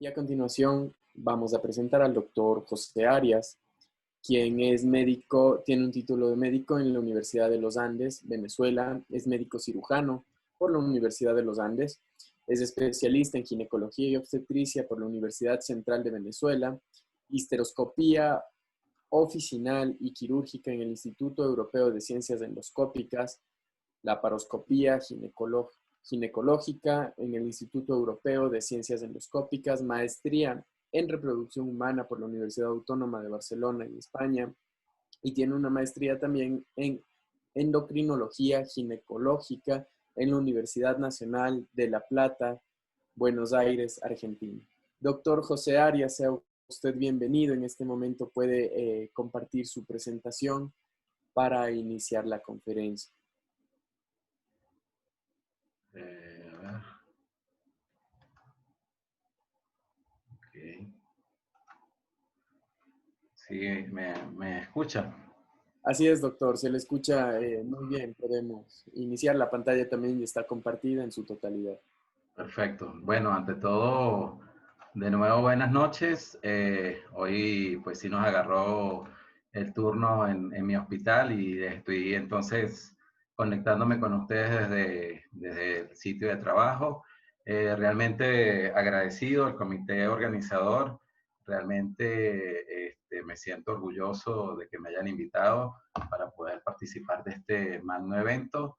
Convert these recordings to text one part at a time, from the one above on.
Y a continuación vamos a presentar al doctor José Arias, quien es médico, tiene un título de médico en la Universidad de los Andes, Venezuela, es médico cirujano por la Universidad de los Andes, es especialista en ginecología y obstetricia por la Universidad Central de Venezuela, histeroscopía oficinal y quirúrgica en el Instituto Europeo de Ciencias Endoscópicas, laparoscopía ginecológica en el Instituto Europeo de Ciencias Endoscópicas, maestría en reproducción humana por la Universidad Autónoma de Barcelona en España, y tiene una maestría también en endocrinología ginecológica en la Universidad Nacional de La Plata, Buenos Aires, Argentina. Doctor José Arias, sea usted bienvenido. En este momento puede compartir su presentación para iniciar la conferencia. A ver. Ok. Sí, me escucha. Así es, doctor. Se le escucha muy bien. Podemos iniciar. La pantalla también está compartida en su totalidad. Perfecto. Bueno, ante todo, de nuevo buenas noches. Hoy pues sí nos agarró el turno en mi hospital y estoy entonces conectándome con ustedes desde el sitio de trabajo. Realmente agradecido al comité organizador. Realmente me siento orgulloso de que me hayan invitado para poder participar de este magno evento.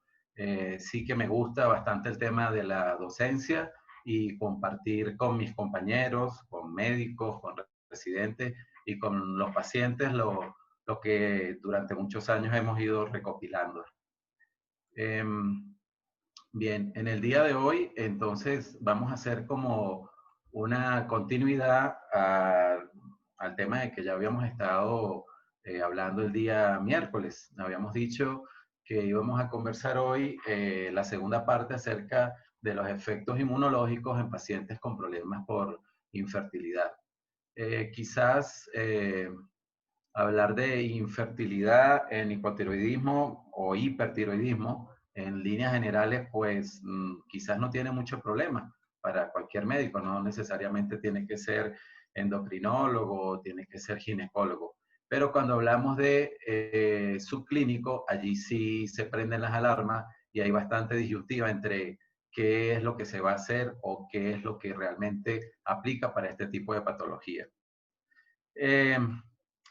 Sí que me gusta bastante el tema de la docencia y compartir con mis compañeros, con médicos, con residentes y con los pacientes lo que durante muchos años hemos ido recopilando. Eh, Bien, en el día de hoy entonces vamos a hacer como una continuidad al tema de que ya habíamos estado hablando el día miércoles. Habíamos dicho que íbamos a conversar hoy la segunda parte acerca de los efectos inmunológicos en pacientes con problemas por infertilidad. Quizás hablar de infertilidad en hipotiroidismo o hipertiroidismo, en líneas generales, pues quizás no tiene mucho problema para cualquier médico, no necesariamente tiene que ser endocrinólogo, tiene que ser ginecólogo. Pero cuando hablamos de subclínico, allí sí se prenden las alarmas y hay bastante disyuntiva entre qué es lo que se va a hacer o qué es lo que realmente aplica para este tipo de patología. Eh,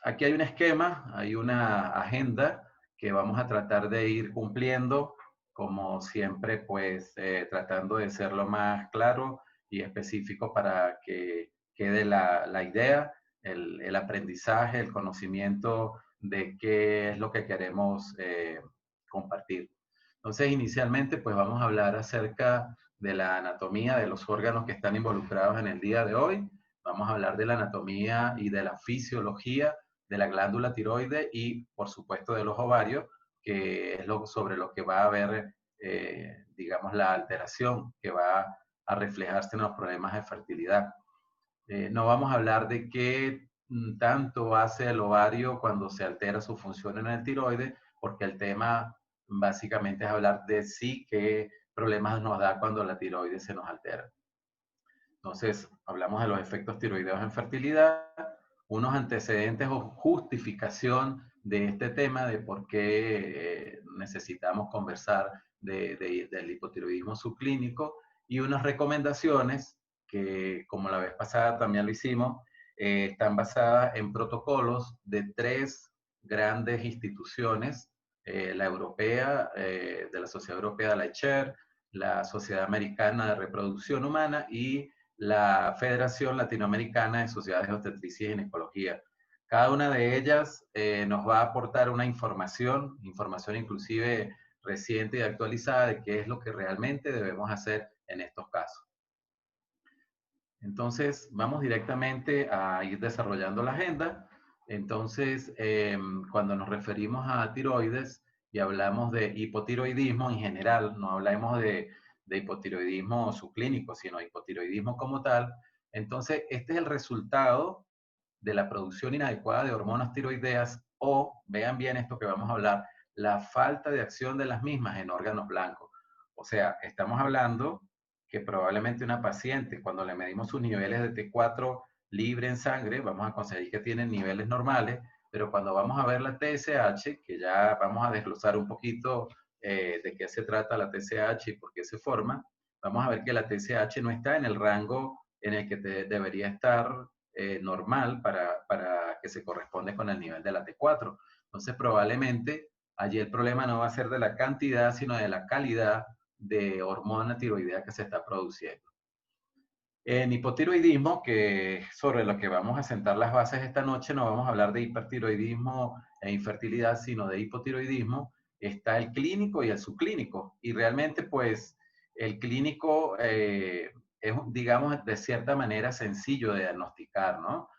Aquí hay un esquema, hay una agenda que vamos a tratar de ir cumpliendo, como siempre, pues tratando de ser lo más claro y específico para que quede la idea, el aprendizaje, el conocimiento de qué es lo que queremos compartir. Entonces, inicialmente, pues vamos a hablar acerca de la anatomía de los órganos que están involucrados en el día de hoy. Vamos a hablar de la anatomía y de la fisiología de la glándula tiroide y, por supuesto, de los ovarios, que es sobre lo que va a haber, digamos, la alteración que va a reflejarse en los problemas de fertilidad. No vamos a hablar de qué tanto hace el ovario cuando se altera su función en el tiroide, porque el tema básicamente es hablar de sí qué problemas nos da cuando la tiroides se nos altera. Entonces, hablamos de los efectos tiroideos en fertilidad, unos antecedentes o justificación de este tema, de por qué necesitamos conversar del hipotiroidismo subclínico y unas recomendaciones que, como la vez pasada también lo hicimos, están basadas en protocolos de tres grandes instituciones, la europea, de la Sociedad Europea de la ECHER, la Sociedad Americana de Reproducción Humana y la Federación Latinoamericana de Sociedades de Obstetricia y Ginecología. Cada una de ellas nos va a aportar una información inclusive reciente y actualizada de qué es lo que realmente debemos hacer en estos casos. Entonces, vamos directamente a ir desarrollando la agenda. Entonces, cuando nos referimos a tiroides y hablamos de hipotiroidismo en general, no hablamos de hipotiroidismo subclínico, sino hipotiroidismo como tal. Entonces, este es el resultado de la producción inadecuada de hormonas tiroideas o, vean bien esto que vamos a hablar, la falta de acción de las mismas en órganos blancos. O sea, estamos hablando que probablemente una paciente, cuando le medimos sus niveles de T4 libre en sangre, vamos a conseguir que tienen niveles normales, pero cuando vamos a ver la TSH, que ya vamos a desglosar un poquito de qué se trata la TSH y por qué se forma, vamos a ver que la TSH no está en el rango en el que debería estar normal para que se corresponde con el nivel de la T4. Entonces, probablemente allí el problema no va a ser de la cantidad, sino de la calidad de hormona tiroidea que se está produciendo. En hipotiroidismo, que es sobre lo que vamos a sentar las bases esta noche, no vamos a hablar de hipertiroidismo e infertilidad, sino de hipotiroidismo. Está el clínico y el subclínico. Y realmente, pues, el clínico es, digamos, de cierta manera sencillo de diagnosticar, ¿no?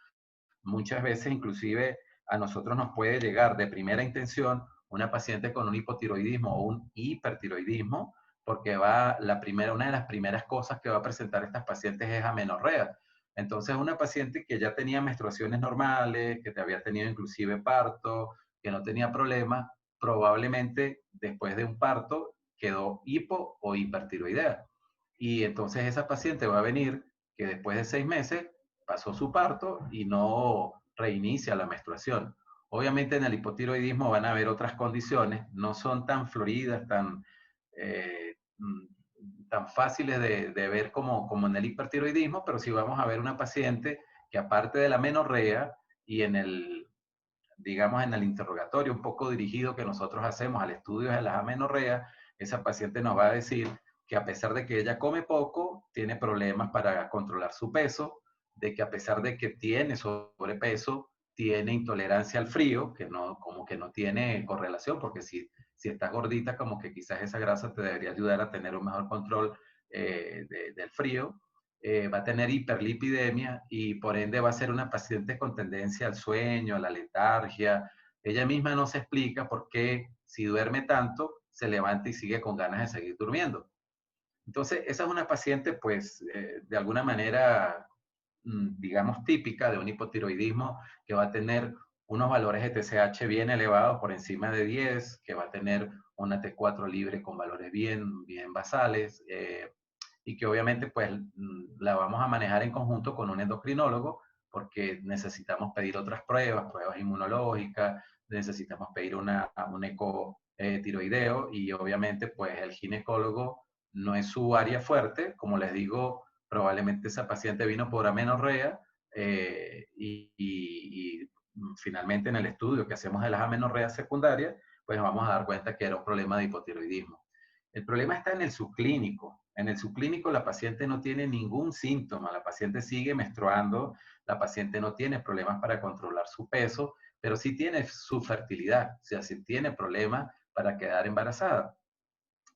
Muchas veces, inclusive, a nosotros nos puede llegar de primera intención una paciente con un hipotiroidismo o un hipertiroidismo, porque una de las primeras cosas que va a presentar estas pacientes es amenorrea. Entonces, una paciente que ya tenía menstruaciones normales, que te había tenido inclusive parto, que no tenía problema, probablemente después de un parto quedó hipo o hipertiroidea. Y entonces esa paciente va a venir que después de 6 meses pasó su parto y no reinicia la menstruación. Obviamente en el hipotiroidismo van a haber otras condiciones, no son tan floridas, eh, tan fáciles de ver como en el hipertiroidismo, pero sí vamos a ver una paciente que aparte de la menorrea y digamos, en el interrogatorio un poco dirigido que nosotros hacemos al estudio de las amenorreas, esa paciente nos va a decir que a pesar de que ella come poco, tiene problemas para controlar su peso, de que a pesar de que tiene sobrepeso, tiene intolerancia al frío, que no, como que no tiene correlación, porque si estás gordita, como que quizás esa grasa te debería ayudar a tener un mejor control del frío. Va a tener hiperlipidemia y por ende va a ser una paciente con tendencia al sueño, a la letargia. Ella misma no se explica por qué si duerme tanto, se levanta y sigue con ganas de seguir durmiendo. Entonces, esa es una paciente, pues, de alguna manera, digamos, típica de un hipotiroidismo que va a tener unos valores de TSH bien elevados, por encima de 10, que va a tener una T4 libre con valores bien basales, y que obviamente, pues, la vamos a manejar en conjunto con un endocrinólogo, porque necesitamos pedir otras pruebas inmunológicas, necesitamos pedir un eco tiroideo, y obviamente, pues, el ginecólogo no es su área fuerte. Como les digo, probablemente esa paciente vino por amenorrea y finalmente en el estudio que hacemos de las amenorreas secundarias, pues nos vamos a dar cuenta que era un problema de hipotiroidismo. El problema está en el subclínico. En el subclínico la paciente no tiene ningún síntoma, la paciente sigue menstruando, la paciente no tiene problemas para controlar su peso, pero sí tiene su fertilidad, o sea, sí tiene problemas para quedar embarazada.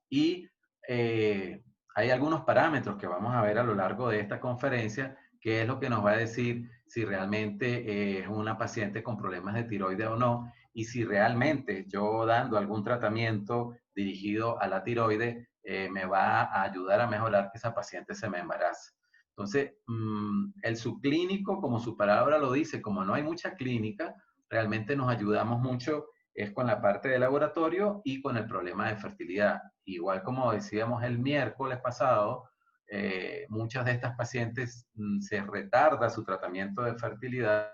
Y eh, hay algunos parámetros que vamos a ver a lo largo de esta conferencia, que es lo que nos va a decir si realmente es una paciente con problemas de tiroides o no, y si realmente yo dando algún tratamiento dirigido a la tiroides me va a ayudar a mejorar que esa paciente se me embarace. Entonces, el subclínico, como su palabra lo dice, como no hay mucha clínica, realmente nos ayudamos mucho es con la parte de laboratorio y con el problema de fertilidad. Igual como decíamos el miércoles pasado, muchas de estas pacientes se retarda su tratamiento de fertilidad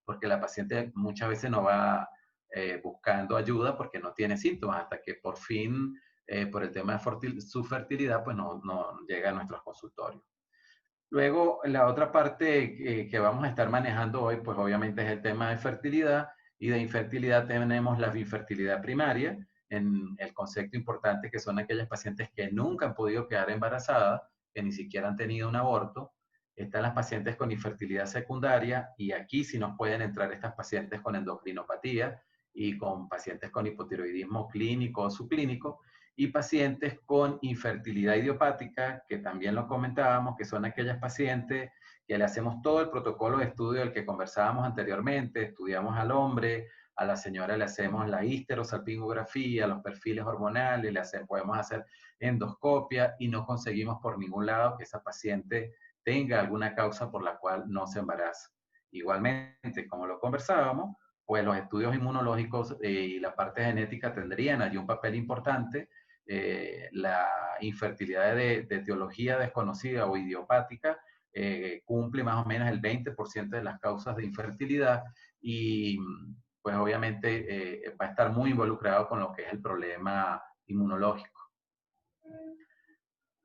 porque la paciente muchas veces no va buscando ayuda porque no tiene síntomas hasta que por fin, por el tema de su fertilidad, pues no llega a nuestros consultorios. Luego, la otra parte que vamos a estar manejando hoy, pues obviamente es el tema de fertilidad, y de infertilidad tenemos la infertilidad primaria, en el concepto importante que son aquellas pacientes que nunca han podido quedar embarazadas, que ni siquiera han tenido un aborto. Están las pacientes con infertilidad secundaria, y aquí sí nos pueden entrar estas pacientes con endocrinopatía y con pacientes con hipotiroidismo clínico o subclínico, y pacientes con infertilidad idiopática, que también lo comentábamos, que son aquellas pacientes que le hacemos todo el protocolo de estudio del que conversábamos anteriormente, estudiamos al hombre, a la señora le hacemos la histerosalpingografía, los perfiles hormonales, podemos hacer endoscopia y no conseguimos por ningún lado que esa paciente tenga alguna causa por la cual no se embaraza. Igualmente, como lo conversábamos, pues los estudios inmunológicos y la parte genética tendrían allí un papel importante, la infertilidad de etiología desconocida o idiopática cumple más o menos el 20% de las causas de infertilidad y pues obviamente va a estar muy involucrado con lo que es el problema inmunológico.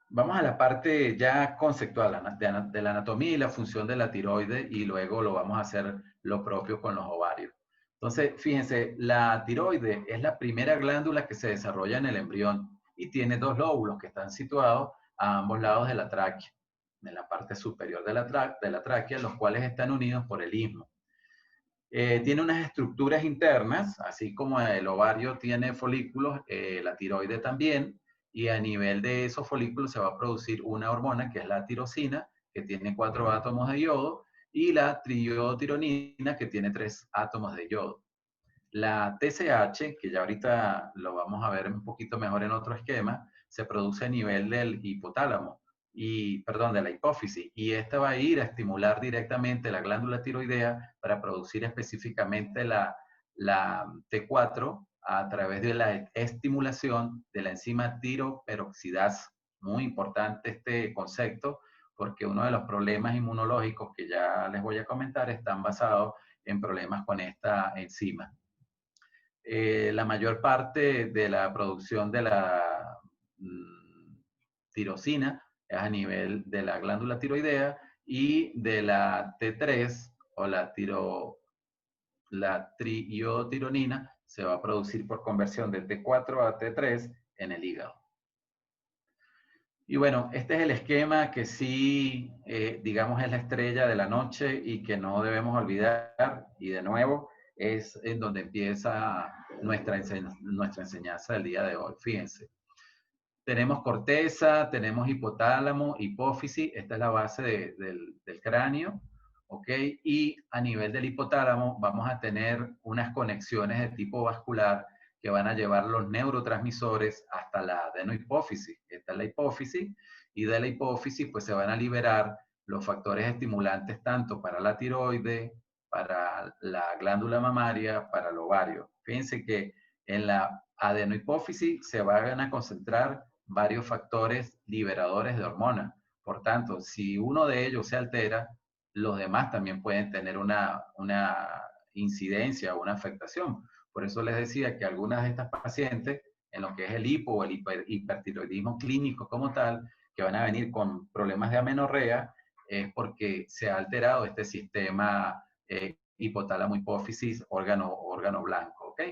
Vamos a la parte ya conceptual de la anatomía y la función de la tiroides y luego lo vamos a hacer lo propio con los ovarios. Entonces, fíjense, la tiroides es la primera glándula que se desarrolla en el embrión y tiene dos lóbulos que están situados a ambos lados de la tráquea, en la parte superior de la tráquea, los cuales están unidos por el istmo. Tiene unas estructuras internas, así como el ovario tiene folículos, la tiroide también, y a nivel de esos folículos se va a producir una hormona que es la tirosina, que tiene 4 átomos de yodo, y la triiodotironina, que tiene 3 átomos de yodo. La TSH, que ya ahorita lo vamos a ver un poquito mejor en otro esquema, se produce a nivel del hipotálamo, perdón, de la hipófisis, y esta va a ir a estimular directamente la glándula tiroidea para producir específicamente la T4 a través de la estimulación de la enzima tiroperoxidasa. Muy importante este concepto porque uno de los problemas inmunológicos que ya les voy a comentar están basados en problemas con esta enzima. La mayor parte de la producción de la tirosina es a nivel de la glándula tiroidea y de la T3 o la triiodotironina se va a producir por conversión de T4 a T3 en el hígado. Y bueno, este es el esquema que sí, digamos, es la estrella de la noche y que no debemos olvidar. Y de nuevo, es en donde empieza nuestra enseñanza del día de hoy. Fíjense, tenemos corteza, tenemos hipotálamo, hipófisis, esta es la base del cráneo, ¿ok? Y a nivel del hipotálamo vamos a tener unas conexiones de tipo vascular que van a llevar los neurotransmisores hasta la adenohipófisis. Esta es la hipófisis, y de la hipófisis pues se van a liberar los factores estimulantes tanto para la tiroide, para la glándula mamaria, para el ovario. Fíjense que en la adenohipófisis se van a concentrar varios factores liberadores de hormonas. Por tanto, si uno de ellos se altera, los demás también pueden tener una incidencia o una afectación. Por eso les decía que algunas de estas pacientes, en lo que es el hipo o el hipertiroidismo clínico como tal, que van a venir con problemas de amenorrea, es porque se ha alterado este sistema hipotálamo hipófisis órgano blanco, ¿ok?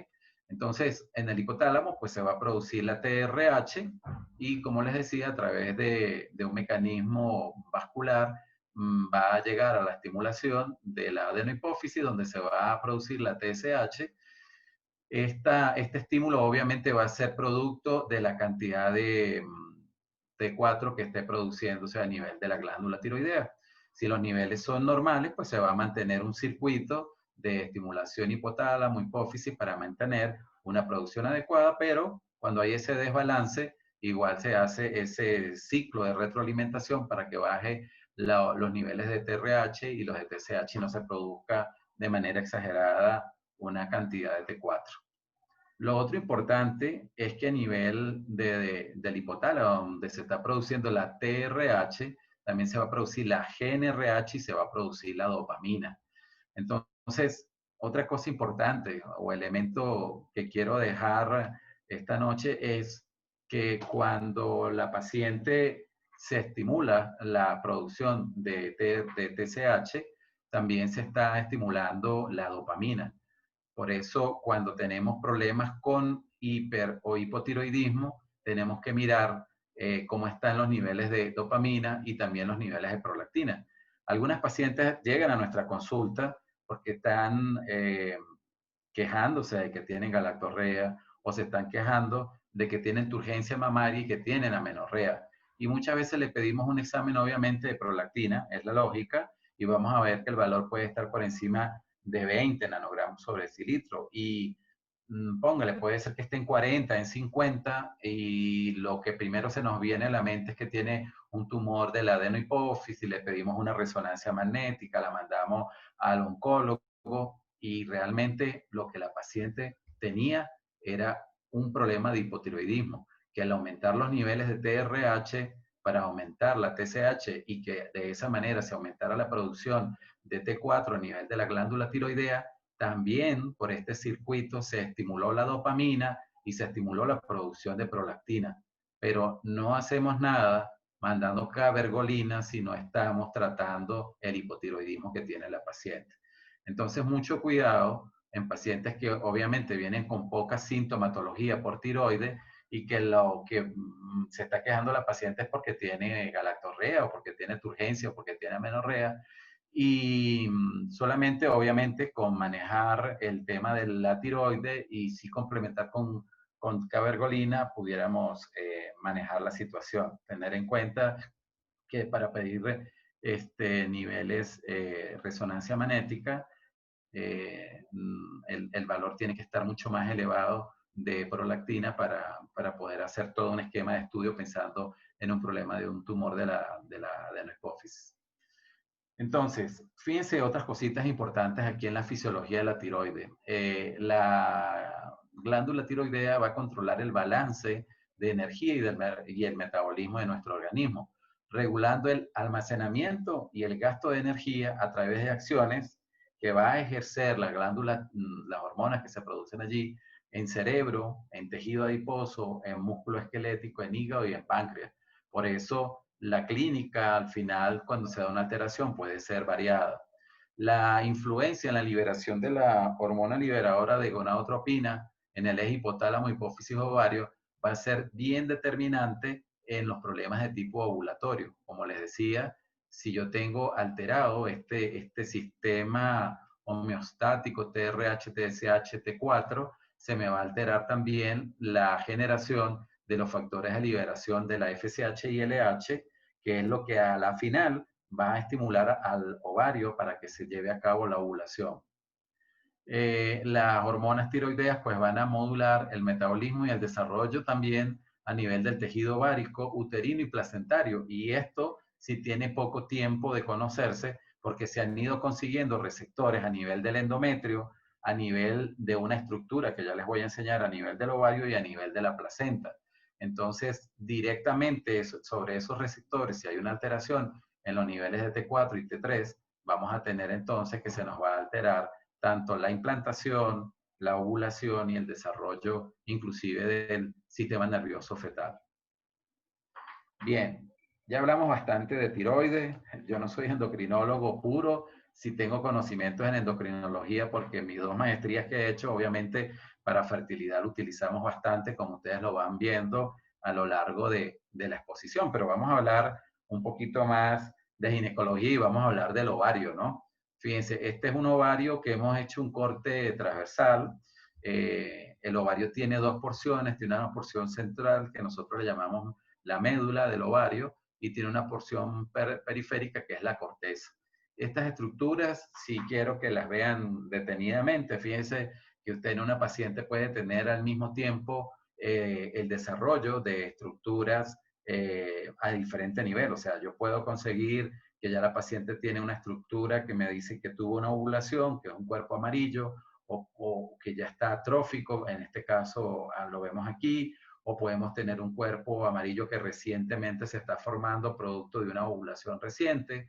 Entonces, en el hipotálamo, pues se va a producir la TRH y, como les decía, a través de un mecanismo vascular, va a llegar a la estimulación de la adenohipófisis, donde se va a producir la TSH. Este estímulo obviamente va a ser producto de la cantidad de T4 que esté produciéndose a nivel de la glándula tiroidea. Si los niveles son normales, pues se va a mantener un circuito de estimulación hipotálamo, hipófisis para mantener una producción adecuada, pero cuando hay ese desbalance, igual se hace ese ciclo de retroalimentación para que baje los niveles de TRH y los de TSH y no se produzca de manera exagerada una cantidad de T4. Lo otro importante es que a nivel del hipotálamo, donde se está produciendo la TRH, también se va a producir la GnRH y se va a producir la dopamina. Entonces, otra cosa importante o elemento que quiero dejar esta noche es que cuando la paciente se estimula la producción de TSH, también se está estimulando la dopamina. Por eso, cuando tenemos problemas con hiper o hipotiroidismo, tenemos que mirar cómo están los niveles de dopamina y también los niveles de prolactina. Algunas pacientes llegan a nuestra consulta porque están quejándose de que tienen galactorrea o se están quejando de que tienen turgencia mamaria y que tienen amenorrea. Y muchas veces le pedimos un examen, obviamente, de prolactina, es la lógica, y vamos a ver que el valor puede estar por encima de 20 nanogramos sobre decilitro. Y póngale, puede ser que esté en 40, en 50, y lo que primero se nos viene a la mente es que tiene un tumor de la adenohipófisis, le pedimos una resonancia magnética, la mandamos al oncólogo, y realmente lo que la paciente tenía era un problema de hipotiroidismo. que al aumentar los niveles de TRH para aumentar la TSH y que de esa manera se aumentara la producción de T4 a nivel de la glándula tiroidea, también por este circuito se estimuló la dopamina y se estimuló la producción de prolactina. Pero no hacemos nada mandando cabergolina si no estamos tratando el hipotiroidismo que tiene la paciente. Entonces, mucho cuidado en pacientes que obviamente vienen con poca sintomatología por tiroides y que lo que se está quejando la paciente es porque tiene galactorrea o porque tiene turgencia o porque tiene amenorrea. Y solamente, obviamente, con manejar el tema de la tiroide y sí complementar con cabergolina, pudiéramos manejar la situación. Tener en cuenta que para pedir niveles resonancia magnética, el valor tiene que estar mucho más elevado de prolactina para poder hacer todo un esquema de estudio pensando en un problema de un tumor de la hipófisis. Entonces, fíjense otras cositas importantes aquí en la fisiología de la tiroide. La glándula tiroidea va a controlar el balance de energía y el metabolismo de nuestro organismo, regulando el almacenamiento y el gasto de energía a través de acciones que va a ejercer la glándula, las hormonas que se producen allí, en cerebro, en tejido adiposo, en músculo esquelético, en hígado y en páncreas. Por eso, la clínica al final, cuando se da una alteración, puede ser variada. La influencia en la liberación de la hormona liberadora de gonadotropina en el eje hipotálamo, hipófisis, ovario, va a ser bien determinante en los problemas de tipo ovulatorio. Como les decía, si yo tengo alterado este sistema homeostático TRH, TSH, T4, se me va a alterar también la generación de los factores de liberación de la FSH y LH, que es lo que a la final va a estimular al ovario para que se lleve a cabo la ovulación. Las hormonas tiroideas pues van a modular el metabolismo y el desarrollo también a nivel del tejido ovárico, uterino y placentario. Y esto si tiene poco tiempo de conocerse porque se han ido consiguiendo receptores a nivel del endometrio, a nivel de una estructura que ya les voy a enseñar a nivel del ovario y a nivel de la placenta. Entonces, directamente sobre esos receptores, si hay una alteración en los niveles de T4 y T3, vamos a tener entonces que se nos va a alterar tanto la implantación, la ovulación y el desarrollo inclusive del sistema nervioso fetal. Bien, ya hablamos bastante de tiroides. Yo no soy endocrinólogo puro, sí tengo conocimientos en endocrinología porque mis 2 maestrías que he hecho, obviamente para fertilidad lo utilizamos bastante, como ustedes lo van viendo a lo largo de la exposición, pero vamos a hablar un poquito más de ginecología y vamos a hablar del ovario, ¿no? Fíjense, este es un ovario que hemos hecho un corte transversal. El ovario tiene 2 porciones, tiene una porción central que nosotros le llamamos la médula del ovario y tiene una porción periférica que es la corteza. Estas estructuras, si quiero que las vean detenidamente, fíjense que usted en una paciente puede tener al mismo tiempo el desarrollo de estructuras a diferente nivel. O sea, yo puedo conseguir que ya la paciente tiene una estructura que me dice que tuvo una ovulación, que es un cuerpo amarillo, o que ya está atrófico, en este caso lo vemos aquí, o podemos tener un cuerpo amarillo que recientemente se está formando producto de una ovulación reciente,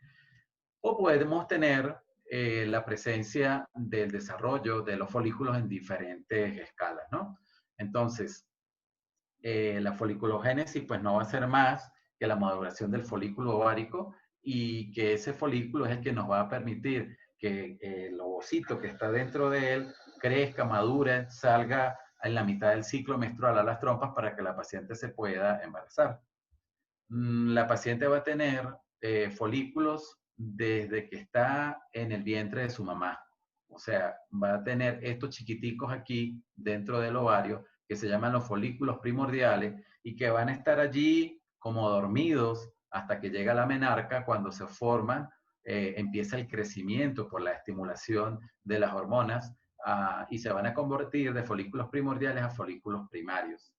o podemos tener la presencia del desarrollo de los folículos en diferentes escalas, ¿no? Entonces, la foliculogénesis pues no va a ser más que la maduración del folículo ovárico y que ese folículo es el que nos va a permitir que el ovocito que está dentro de él crezca, madure, salga en la mitad del ciclo menstrual a las trompas para que la paciente se pueda embarazar. La paciente va a tener folículos desde que está en el vientre de su mamá. O sea, va a tener estos chiquiticos aquí dentro del ovario que se llaman los folículos primordiales y que van a estar allí como dormidos hasta que llega la menarca. Cuando se forman, empieza el crecimiento por la estimulación de las hormonas y se van a convertir de folículos primordiales a folículos primarios.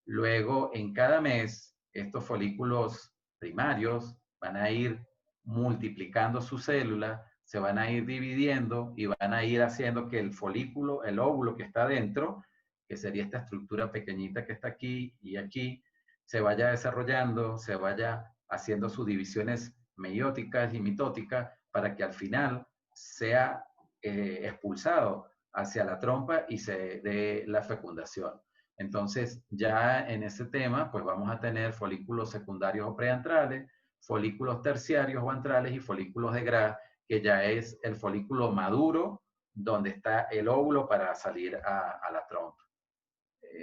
Luego, en cada mes, estos folículos primarios van a ir multiplicando sus células, se van a ir dividiendo y van a ir haciendo que el folículo, el óvulo que está dentro, que sería esta estructura pequeñita que está aquí y aquí, se vaya desarrollando, se vaya haciendo sus divisiones meióticas y mitóticas para que al final sea expulsado hacia la trompa y se dé la fecundación. Entonces, ya en ese tema, pues vamos a tener folículos secundarios o preantrales, folículos terciarios o antrales y folículos de Gras, que ya es el folículo maduro, donde está el óvulo para salir a la trompa.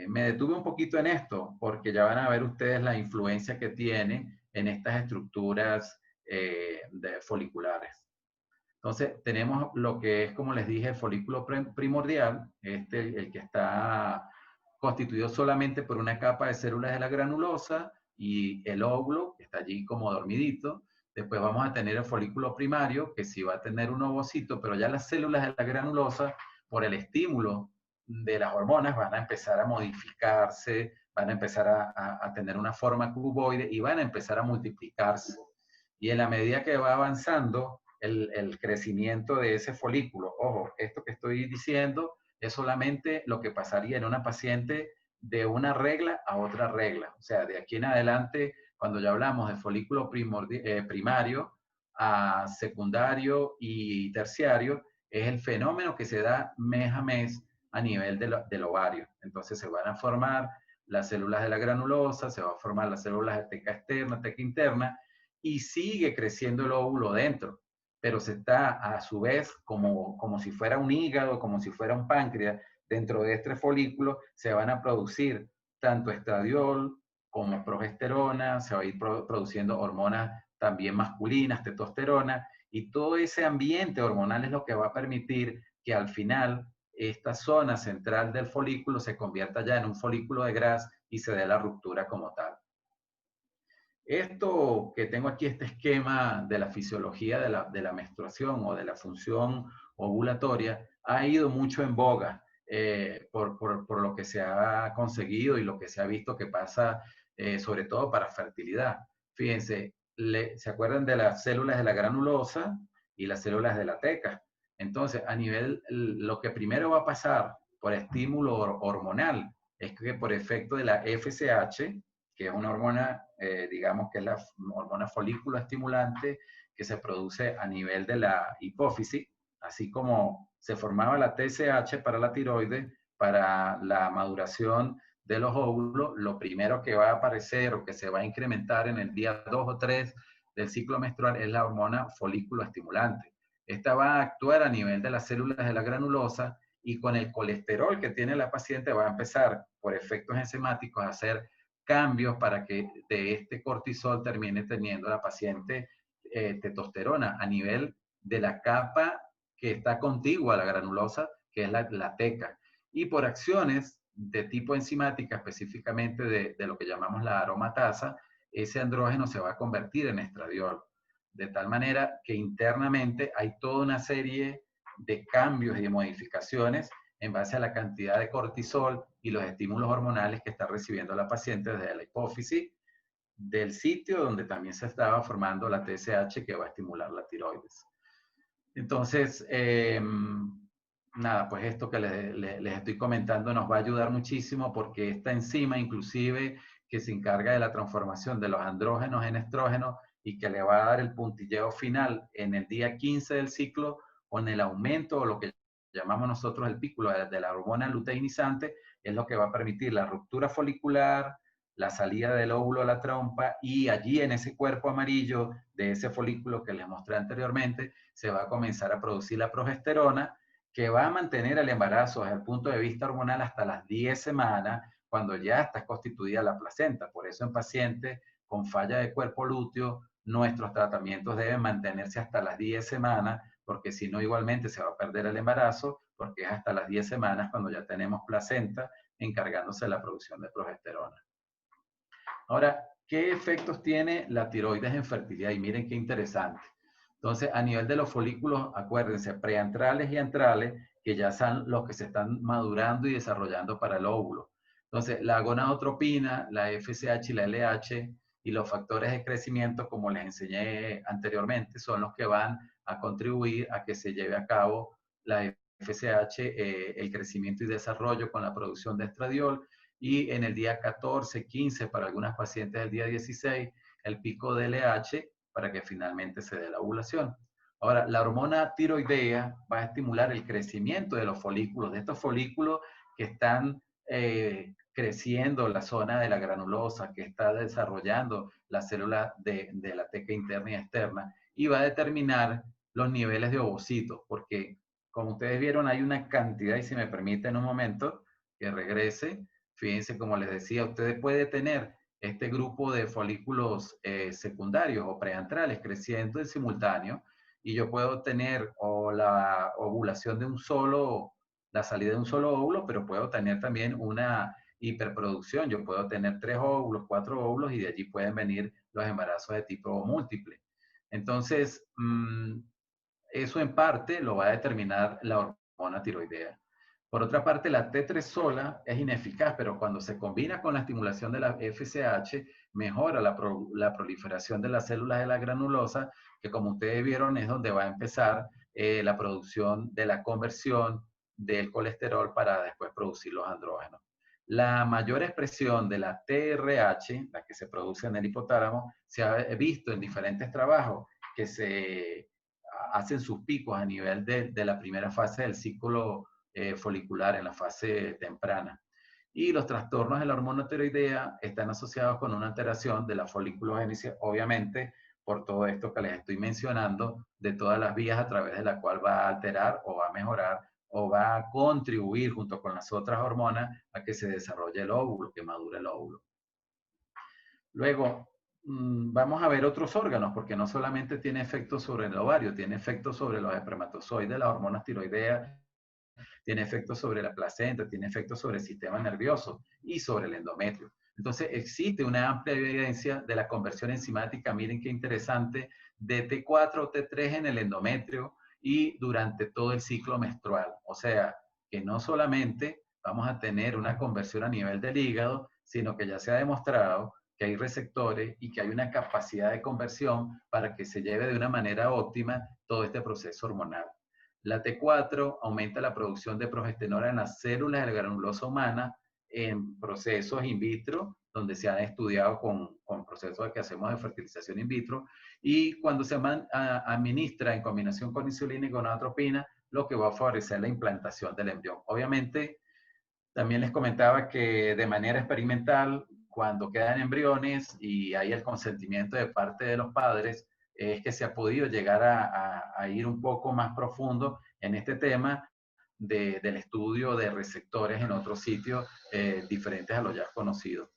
Me detuve un poquito en esto, porque ya van a ver ustedes la influencia que tiene en estas estructuras foliculares. Entonces, tenemos lo que es, como les dije, el folículo primordial, el que está constituido solamente por una capa de células de la granulosa y el óvulo, que está allí como dormidito. Después vamos a tener el folículo primario, que sí va a tener un ovocito, pero ya las células de la granulosa, por el estímulo de las hormonas, van a empezar a modificarse, van a empezar a tener una forma cuboide y van a empezar a multiplicarse. Y en la medida que va avanzando el crecimiento de ese folículo, ojo, esto que estoy diciendo es solamente lo que pasaría en una paciente de una regla a otra regla. O sea, de aquí en adelante, cuando ya hablamos de folículo primario a secundario y terciario, es el fenómeno que se da mes a mes a nivel del ovario. Entonces se van a formar las células de la granulosa, se van a formar las células de teca externa, teca interna, y sigue creciendo el óvulo dentro, pero se está a su vez como si fuera un hígado, como si fuera un páncreas, dentro de este folículo se van a producir tanto estradiol como progesterona, se va a ir produciendo hormonas también masculinas, testosterona, y todo ese ambiente hormonal es lo que va a permitir que al final esta zona central del folículo se convierta ya en un folículo de Gras y se dé la ruptura como tal. Esto que tengo aquí, este esquema de la fisiología de la menstruación o de la función ovulatoria, ha ido mucho en boga por lo que se ha conseguido y lo que se ha visto que pasa, sobre todo para fertilidad. Fíjense, ¿se acuerdan de las células de la granulosa y las células de la teca? Entonces, a nivel, lo que primero va a pasar por estímulo hormonal es que por efecto de la FSH, que es una hormona, digamos que es la hormona folículo estimulante que se produce a nivel de la hipófisis, así como se formaba la TSH para la tiroides, para la maduración de los óvulos, lo primero que va a aparecer o que se va a incrementar en el día 2 o 3 del ciclo menstrual es la hormona folículo estimulante. Esta va a actuar a nivel de las células de la granulosa y con el colesterol que tiene la paciente va a empezar por efectos enzimáticos a hacer cambios para que de este cortisol termine teniendo la paciente testosterona a nivel de la capa que está contigua a la granulosa, que es la teca. Y por acciones de tipo enzimática, específicamente de lo que llamamos la aromatasa, ese andrógeno se va a convertir en estradiol. De tal manera que internamente hay toda una serie de cambios y de modificaciones en base a la cantidad de cortisol y los estímulos hormonales que está recibiendo la paciente desde la hipófisis, del sitio donde también se estaba formando la TSH que va a estimular la tiroides. Entonces, nada, pues esto que les estoy comentando nos va a ayudar muchísimo porque esta enzima inclusive que se encarga de la transformación de los andrógenos en estrógenos y que le va a dar el puntilleo final en el día 15 del ciclo con el aumento o lo que llamamos nosotros el pico de la hormona luteinizante, es lo que va a permitir la ruptura folicular, la salida del óvulo a la trompa y allí en ese cuerpo amarillo de ese folículo que les mostré anteriormente se va a comenzar a producir la progesterona que va a mantener el embarazo desde el punto de vista hormonal hasta las 10 semanas cuando ya está constituida la placenta. Por eso en pacientes con falla de cuerpo lúteo nuestros tratamientos deben mantenerse hasta las 10 semanas porque si no igualmente se va a perder el embarazo porque es hasta las 10 semanas cuando ya tenemos placenta encargándose de la producción de progesterona. Ahora, ¿qué efectos tiene la tiroides en fertilidad? Y miren qué interesante. Entonces, a nivel de los folículos, acuérdense, preantrales y antrales, que ya son los que se están madurando y desarrollando para el óvulo. Entonces, la gonadotropina, la FSH y la LH y los factores de crecimiento, como les enseñé anteriormente, son los que van a contribuir a que se lleve a cabo la FSH, el crecimiento y desarrollo con la producción de estradiol, y en el día 14, 15, para algunas pacientes el día 16, el pico de LH para que finalmente se dé la ovulación. Ahora, la hormona tiroidea va a estimular el crecimiento de los folículos, de estos folículos que están creciendo la zona de la granulosa, que está desarrollando las células de la teca interna y externa, y va a determinar los niveles de ovocitos, porque como ustedes vieron hay una cantidad, y si me permiten un momento que regrese, fíjense como les decía, ustedes pueden tener este grupo de folículos secundarios o preantrales creciendo en simultáneo, y yo puedo tener o la ovulación de un solo, la salida de un solo óvulo, pero puedo tener también una hiperproducción. Yo puedo tener 3 óvulos, 4 óvulos, y de allí pueden venir los embarazos de tipo múltiple. Entonces, eso en parte lo va a determinar la hormona tiroidea. Por otra parte, la T3 sola es ineficaz, pero cuando se combina con la estimulación de la FSH, mejora la proliferación de las células de la granulosa, que como ustedes vieron es donde va a empezar la producción de la conversión del colesterol para después producir los andrógenos. La mayor expresión de la TRH, la que se produce en el hipotálamo, se ha visto en diferentes trabajos que se hacen sus picos a nivel de la primera fase del ciclo folicular, en la fase temprana. Y los trastornos de la hormona tiroidea están asociados con una alteración de la foliculogénesis, obviamente, por todo esto que les estoy mencionando, de todas las vías a través de la cual va a alterar o va a mejorar o va a contribuir junto con las otras hormonas a que se desarrolle el óvulo, que madure el óvulo. Luego, vamos a ver otros órganos, porque no solamente tiene efectos sobre el ovario, tiene efectos sobre los espermatozoides, las hormonas tiroideas, tiene efectos sobre la placenta, tiene efectos sobre el sistema nervioso y sobre el endometrio. Entonces, existe una amplia evidencia de la conversión enzimática, miren qué interesante, de T4 o T3 en el endometrio y durante todo el ciclo menstrual. O sea, que no solamente vamos a tener una conversión a nivel del hígado, sino que ya se ha demostrado que hay receptores y que hay una capacidad de conversión para que se lleve de una manera óptima todo este proceso hormonal. La T4 aumenta la producción de progesterona en las células de la granulosa humana en procesos in vitro, donde se han estudiado con procesos que hacemos de fertilización in vitro, y cuando se administra en combinación con insulina y gonadotropina, lo que va a favorecer la implantación del embrión. Obviamente, también les comentaba que de manera experimental, cuando quedan embriones y hay el consentimiento de parte de los padres, es que se ha podido llegar a ir un poco más profundo en este tema del estudio de receptores en otros sitios diferentes a los ya conocidos.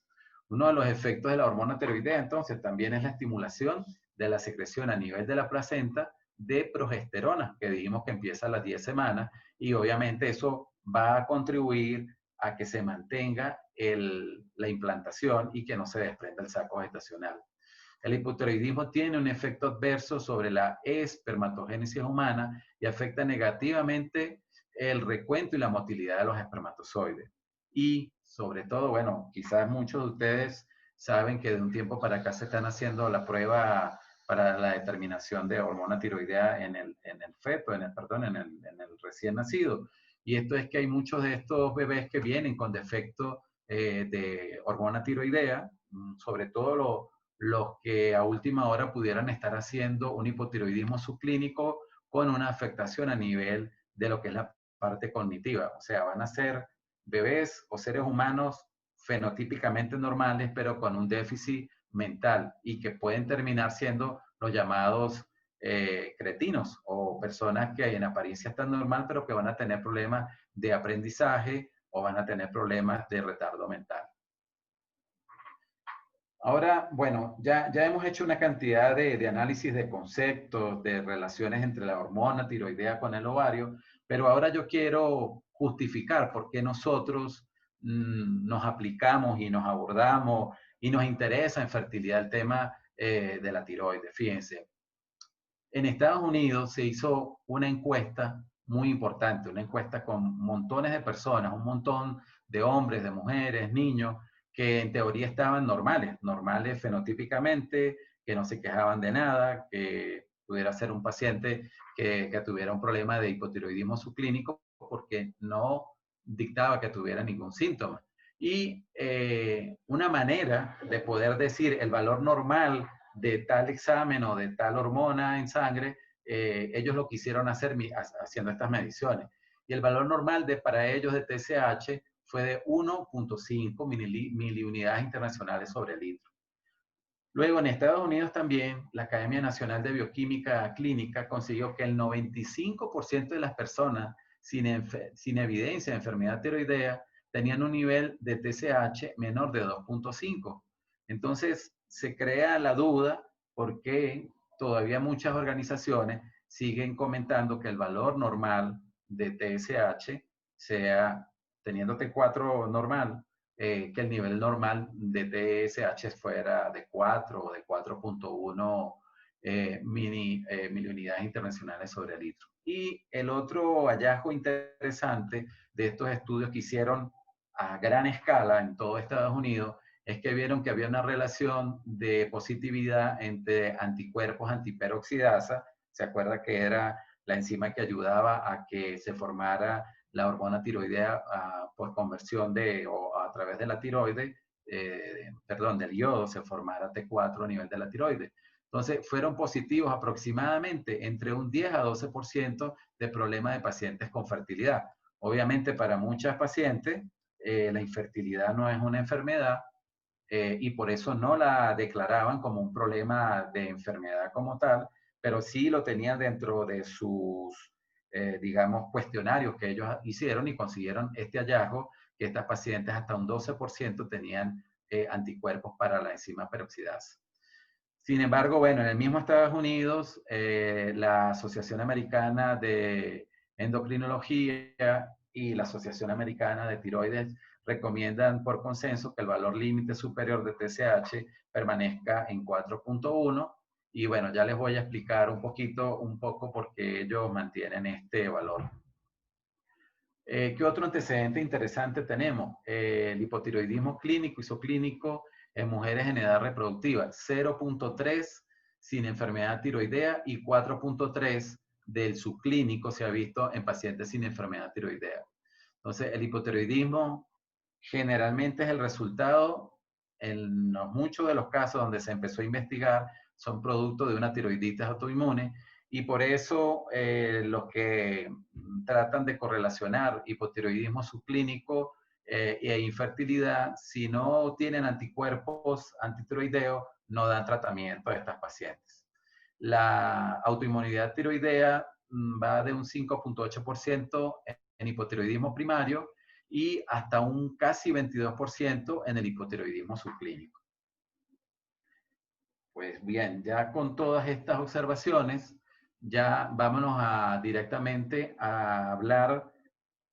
Uno de los efectos de la hormona tiroidea, entonces, también es la estimulación de la secreción a nivel de la placenta de progesterona, que dijimos que empieza a las 10 semanas, y obviamente eso va a contribuir a que se mantenga la implantación y que no se desprenda el saco gestacional. El hipotiroidismo tiene un efecto adverso sobre la espermatogénesis humana y afecta negativamente el recuento y la motilidad de los espermatozoides. Y sobre todo, bueno, quizás muchos de ustedes saben que de un tiempo para acá se están haciendo la prueba para la determinación de hormona tiroidea en el feto, en el recién nacido. Y esto es que hay muchos de estos bebés que vienen con defecto de hormona tiroidea, sobre todo los que a última hora pudieran estar haciendo un hipotiroidismo subclínico con una afectación a nivel de lo que es la parte cognitiva. O sea, van a ser bebés o seres humanos fenotípicamente normales, pero con un déficit mental y que pueden terminar siendo los llamados cretinos o personas que en apariencia están normal, pero que van a tener problemas de aprendizaje o van a tener problemas de retardo mental. Ahora, bueno, ya hemos hecho una cantidad de análisis de conceptos, de relaciones entre la hormona tiroidea con el ovario, pero ahora yo quiero justificar por qué nosotros nos aplicamos y nos abordamos y nos interesa en fertilidad el tema de la tiroides. Fíjense, en Estados Unidos se hizo una encuesta muy importante, una encuesta con montones de personas, un montón de hombres, de mujeres, niños, que en teoría estaban normales fenotípicamente, que no se quejaban de nada, que pudiera ser un paciente que tuviera un problema de hipotiroidismo subclínico, porque no dictaba que tuviera ningún síntoma. Y una manera de poder decir el valor normal de tal examen o de tal hormona en sangre, ellos lo quisieron hacer haciendo estas mediciones. Y el valor normal para ellos de TSH fue de 1.5 miliunidades internacionales sobre litro. Luego, en Estados Unidos también, la Academia Nacional de Bioquímica Clínica consiguió que el 95% de las personas sin evidencia de enfermedad tiroidea tenían un nivel de TSH menor de 2.5. Entonces, se crea la duda por qué todavía muchas organizaciones siguen comentando que el valor normal de TSH sea, teniendo T4 normal, que el nivel normal de TSH fuera de 4 o de 4.1 miliunidades internacionales sobre litro. Y el otro hallazgo interesante de estos estudios que hicieron a gran escala en todo Estados Unidos es que vieron que había una relación de positividad entre anticuerpos antiperoxidasa. ¿Se acuerda que era la enzima que ayudaba a que se formara la hormona tiroidea por conversión o a través de la tiroide, del yodo, se formara T4 a nivel de la tiroide? Entonces, fueron positivos aproximadamente entre un 10 a 12% de problemas de pacientes con fertilidad. Obviamente, para muchas pacientes, la infertilidad no es una enfermedad, y por eso no la declaraban como un problema de enfermedad como tal, pero sí lo tenían dentro de sus, digamos, cuestionarios que ellos hicieron y consiguieron este hallazgo, que estas pacientes hasta un 12% tenían anticuerpos para la enzima peroxidasa. Sin embargo, bueno, en el mismo Estados Unidos, la Asociación Americana de Endocrinología y la Asociación Americana de Tiroides recomiendan por consenso que el valor límite superior de TSH permanezca en 4.1, y bueno, ya les voy a explicar un poco por qué ellos mantienen este valor. ¿Qué otro antecedente interesante tenemos? El hipotiroidismo clínico, isoclínico en mujeres en edad reproductiva, 0.3 sin enfermedad tiroidea y 4.3 del subclínico se ha visto en pacientes sin enfermedad tiroidea. Entonces, el hipotiroidismo generalmente es el resultado, en muchos de los casos donde se empezó a investigar, son producto de una tiroiditis autoinmune, y por eso los que tratan de correlacionar hipotiroidismo subclínico e infertilidad, si no tienen anticuerpos antitiroideos, no dan tratamiento a estas pacientes. La autoinmunidad tiroidea va de un 5.8% en hipotiroidismo primario y hasta un casi 22% en el hipotiroidismo subclínico. Pues bien, ya con todas estas observaciones, ya vámonos directamente a hablar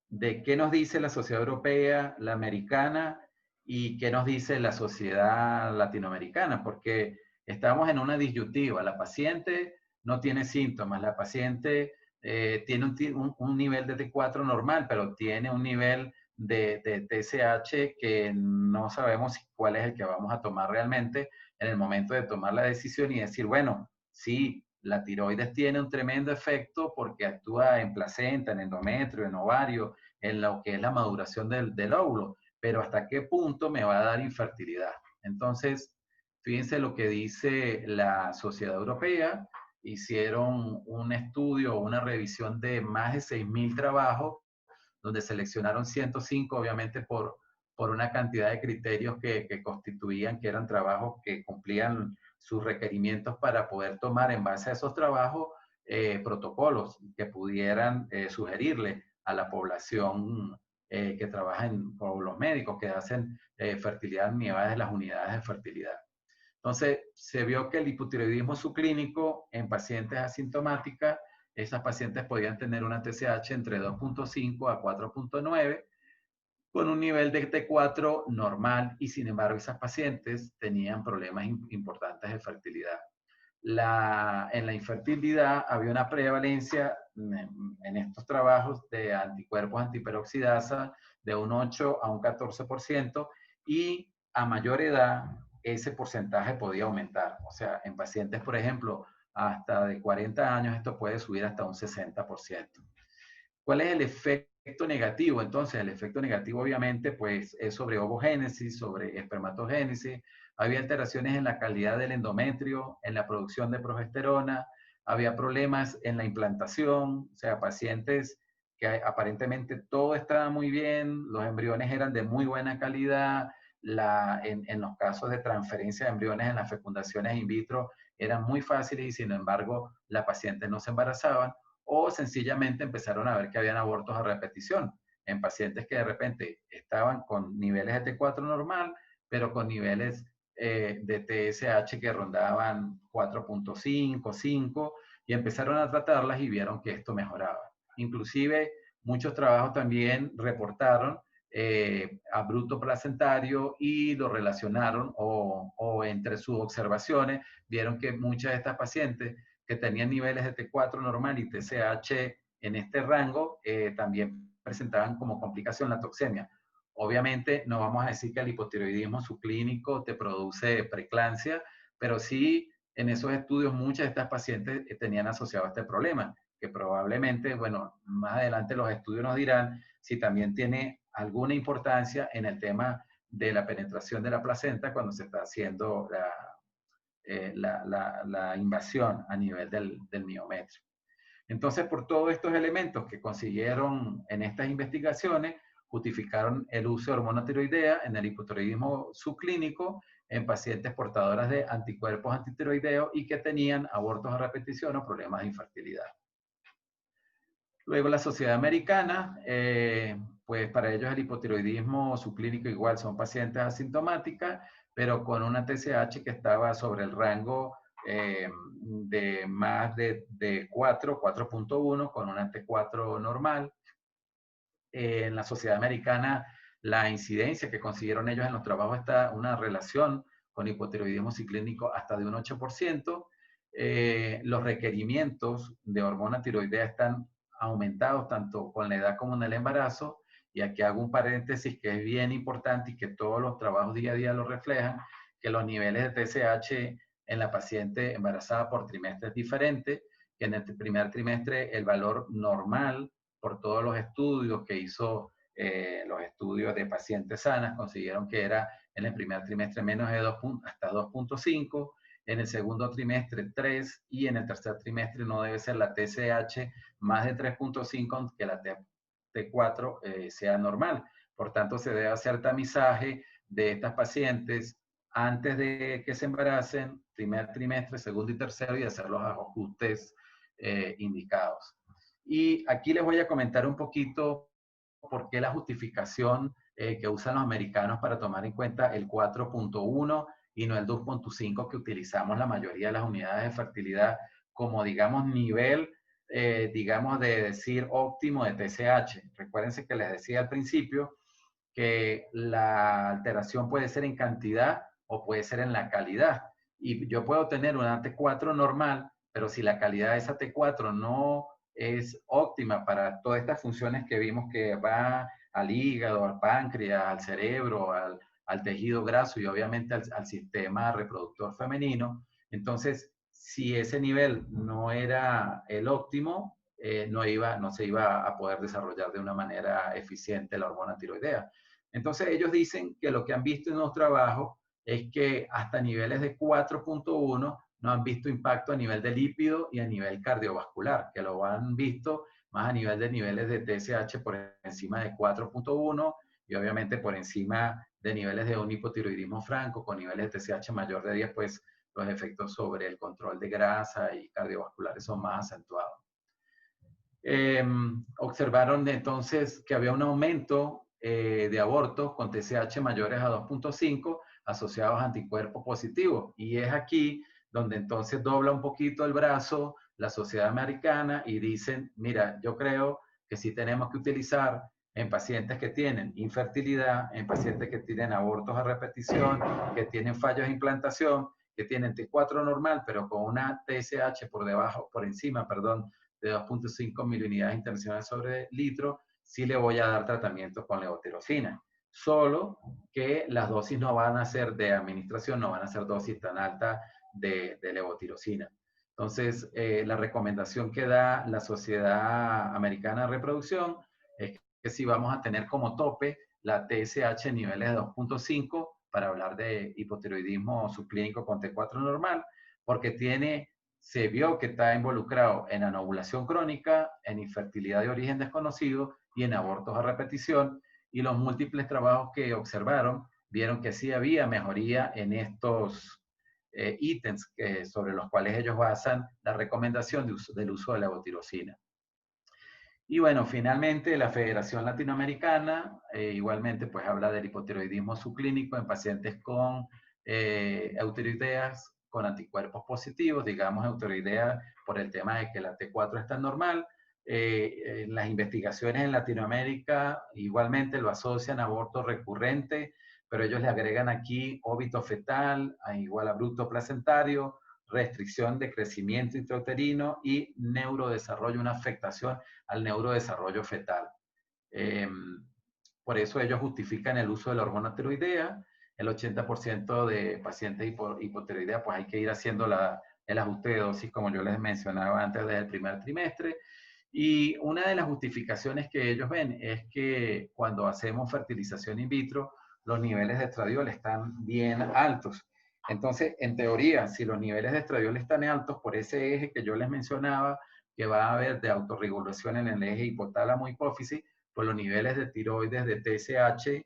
de qué nos dice la sociedad europea, la americana, y qué nos dice la sociedad latinoamericana, porque estamos en una disyuntiva. La paciente no tiene síntomas, la paciente tiene un nivel de T4 normal, pero tiene un nivel de TSH que no sabemos cuál es el que vamos a tomar realmente en el momento de tomar la decisión y decir, bueno, sí, la tiroides tiene un tremendo efecto porque actúa en placenta, en endometrio, en ovario, en lo que es la maduración del óvulo, pero hasta qué punto me va a dar infertilidad. Entonces, fíjense lo que dice la Sociedad Europea. Hicieron un estudio, una revisión de más de 6.000 trabajos, donde seleccionaron 105, obviamente por una cantidad de criterios que constituían, que eran trabajos que cumplían sus requerimientos para poder tomar en base a esos trabajos protocolos que pudieran sugerirle a la población que trabaja o los médicos que hacen fertilidad a nivel de las unidades de fertilidad. Entonces, se vio que el hipotiroidismo subclínico en pacientes asintomáticas, esas pacientes podían tener una TSH entre 2.5 a 4.9 con un nivel de T4 normal, y sin embargo esas pacientes tenían problemas importantes de fertilidad. En la infertilidad había una prevalencia en estos trabajos de anticuerpos antiperoxidasa de un 8 a un 14%, y a mayor edad ese porcentaje podía aumentar. O sea, en pacientes, por ejemplo, hasta de 40 años esto puede subir hasta un 60%. ¿Cuál es el efecto negativo? Entonces, el efecto negativo obviamente pues es sobre ovogénesis, sobre espermatogénesis. Había alteraciones en la calidad del endometrio, en la producción de progesterona, había problemas en la implantación, o sea, pacientes que aparentemente todo estaba muy bien, los embriones eran de muy buena calidad, en los casos de transferencia de embriones en las fecundaciones in vitro eran muy fáciles y sin embargo las pacientes no se embarazaban o sencillamente empezaron a ver que habían abortos a repetición en pacientes que de repente estaban con niveles de T4 normal, pero con niveles de TSH que rondaban 4.5, 5, y empezaron a tratarlas y vieron que esto mejoraba. Inclusive muchos trabajos también reportaron abrupto placentario y lo relacionaron o entre sus observaciones vieron que muchas de estas pacientes que tenían niveles de T4 normal y TSH en este rango también presentaban como complicación la toxemia. Obviamente no vamos a decir que el hipotiroidismo subclínico te produce preeclampsia, pero sí en esos estudios muchas de estas pacientes tenían asociado este problema, que probablemente, bueno, más adelante los estudios nos dirán si también tiene alguna importancia en el tema de la penetración de la placenta cuando se está haciendo la invasión a nivel del miometrio. Entonces, por todos estos elementos que consiguieron en estas investigaciones, justificaron el uso de hormona tiroidea en el hipotiroidismo subclínico en pacientes portadoras de anticuerpos antitiroideos y que tenían abortos a repetición o problemas de infertilidad. Luego la Sociedad Americana, pues para ellos el hipotiroidismo subclínico igual son pacientes asintomáticas, pero con una TSH que estaba sobre el rango de más de 4, 4.1, con una T4 normal. En la Sociedad Americana, la incidencia que consiguieron ellos en los trabajos está una relación con hipotiroidismo subclínico hasta de un 8%. Los requerimientos de hormona tiroidea están aumentados tanto con la edad como en el embarazo. Y aquí hago un paréntesis que es bien importante y que todos los trabajos día a día lo reflejan, que los niveles de TSH en la paciente embarazada por trimestre es diferente, que en el primer trimestre el valor normal por todos los estudios que hizo, los estudios de pacientes sanas, consiguieron que era en el primer trimestre menos de 2 hasta 2.5, en el segundo trimestre 3 y en el tercer trimestre no debe ser la TSH más de 3.5 aunque la T4 sea normal. Por tanto, se debe hacer tamizaje de estas pacientes antes de que se embaracen, primer trimestre, segundo y tercero, y hacer los ajustes indicados. Y aquí les voy a comentar un poquito por qué la justificación que usan los americanos para tomar en cuenta el 4.1 y no el 2.5 que utilizamos la mayoría de las unidades de fertilidad como, digamos, nivel, digamos, de decir óptimo de TSH. Recuérdense que les decía al principio que la alteración puede ser en cantidad o puede ser en la calidad. Y yo puedo tener una T4 normal, pero si la calidad de esa T4 no es óptima para todas estas funciones que vimos que va al hígado, al páncreas, al cerebro, al tejido graso y obviamente al sistema reproductor femenino, entonces si ese nivel no era el óptimo, no se iba a poder desarrollar de una manera eficiente la hormona tiroidea. Entonces ellos dicen que lo que han visto en los trabajos es que hasta niveles de 4.1 no han visto impacto a nivel de lípido y a nivel cardiovascular, que lo han visto más a nivel de niveles de TSH por encima de 4.1 y obviamente por encima de niveles de un hipotiroidismo franco con niveles de TSH mayor de 10, pues los efectos sobre el control de grasa y cardiovasculares son más acentuados. Observaron entonces que había un aumento de abortos con TSH mayores a 2.5 asociados a anticuerpos positivos. Y es aquí donde entonces dobla un poquito el brazo la sociedad americana y dicen, mira, yo creo que sí tenemos que utilizar en pacientes que tienen infertilidad, en pacientes que tienen abortos a repetición, que tienen fallos de implantación, que tienen T4 normal, pero con una TSH por encima, perdón, de 2.5 miliunidades internacionales sobre litro, sí le voy a dar tratamiento con levotirosina. Solo que las dosis no van a ser de administración, no van a ser dosis tan altas de levotirosina. Entonces, la recomendación que da la Sociedad Americana de Reproducción es que si vamos a tener como tope la TSH en niveles de 2.5 para hablar de hipotiroidismo subclínico con T4 normal, porque se vio que está involucrado en anovulación crónica, en infertilidad de origen desconocido y en abortos a repetición, y los múltiples trabajos que observaron vieron que sí había mejoría en estos ítems sobre los cuales ellos basan la recomendación del uso de la levotirosina. Y bueno, finalmente la Federación Latinoamericana igualmente pues habla del hipotiroidismo subclínico en pacientes con eutiroideas con anticuerpos positivos, digamos eutiroidea por el tema de que la T4 está normal. Las investigaciones en Latinoamérica igualmente lo asocian a aborto recurrente, pero ellos le agregan aquí óbito fetal igual a bruto placentario, restricción de crecimiento intrauterino y neurodesarrollo, una afectación al neurodesarrollo fetal. Eh, por eso ellos justifican el uso de la hormona tiroidea. El 80% de pacientes hipotiroidea, pues hay que ir haciendo el ajuste de dosis, como yo les mencionaba antes del primer trimestre. Y una de las justificaciones que ellos ven es que cuando hacemos fertilización in vitro, los niveles de estradiol están bien altos. Entonces, en teoría, si los niveles de estradiol están altos por ese eje que yo les mencionaba, que va a haber de autorregulación en el eje hipotálamo-hipófisis, pues los niveles de tiroides de TSH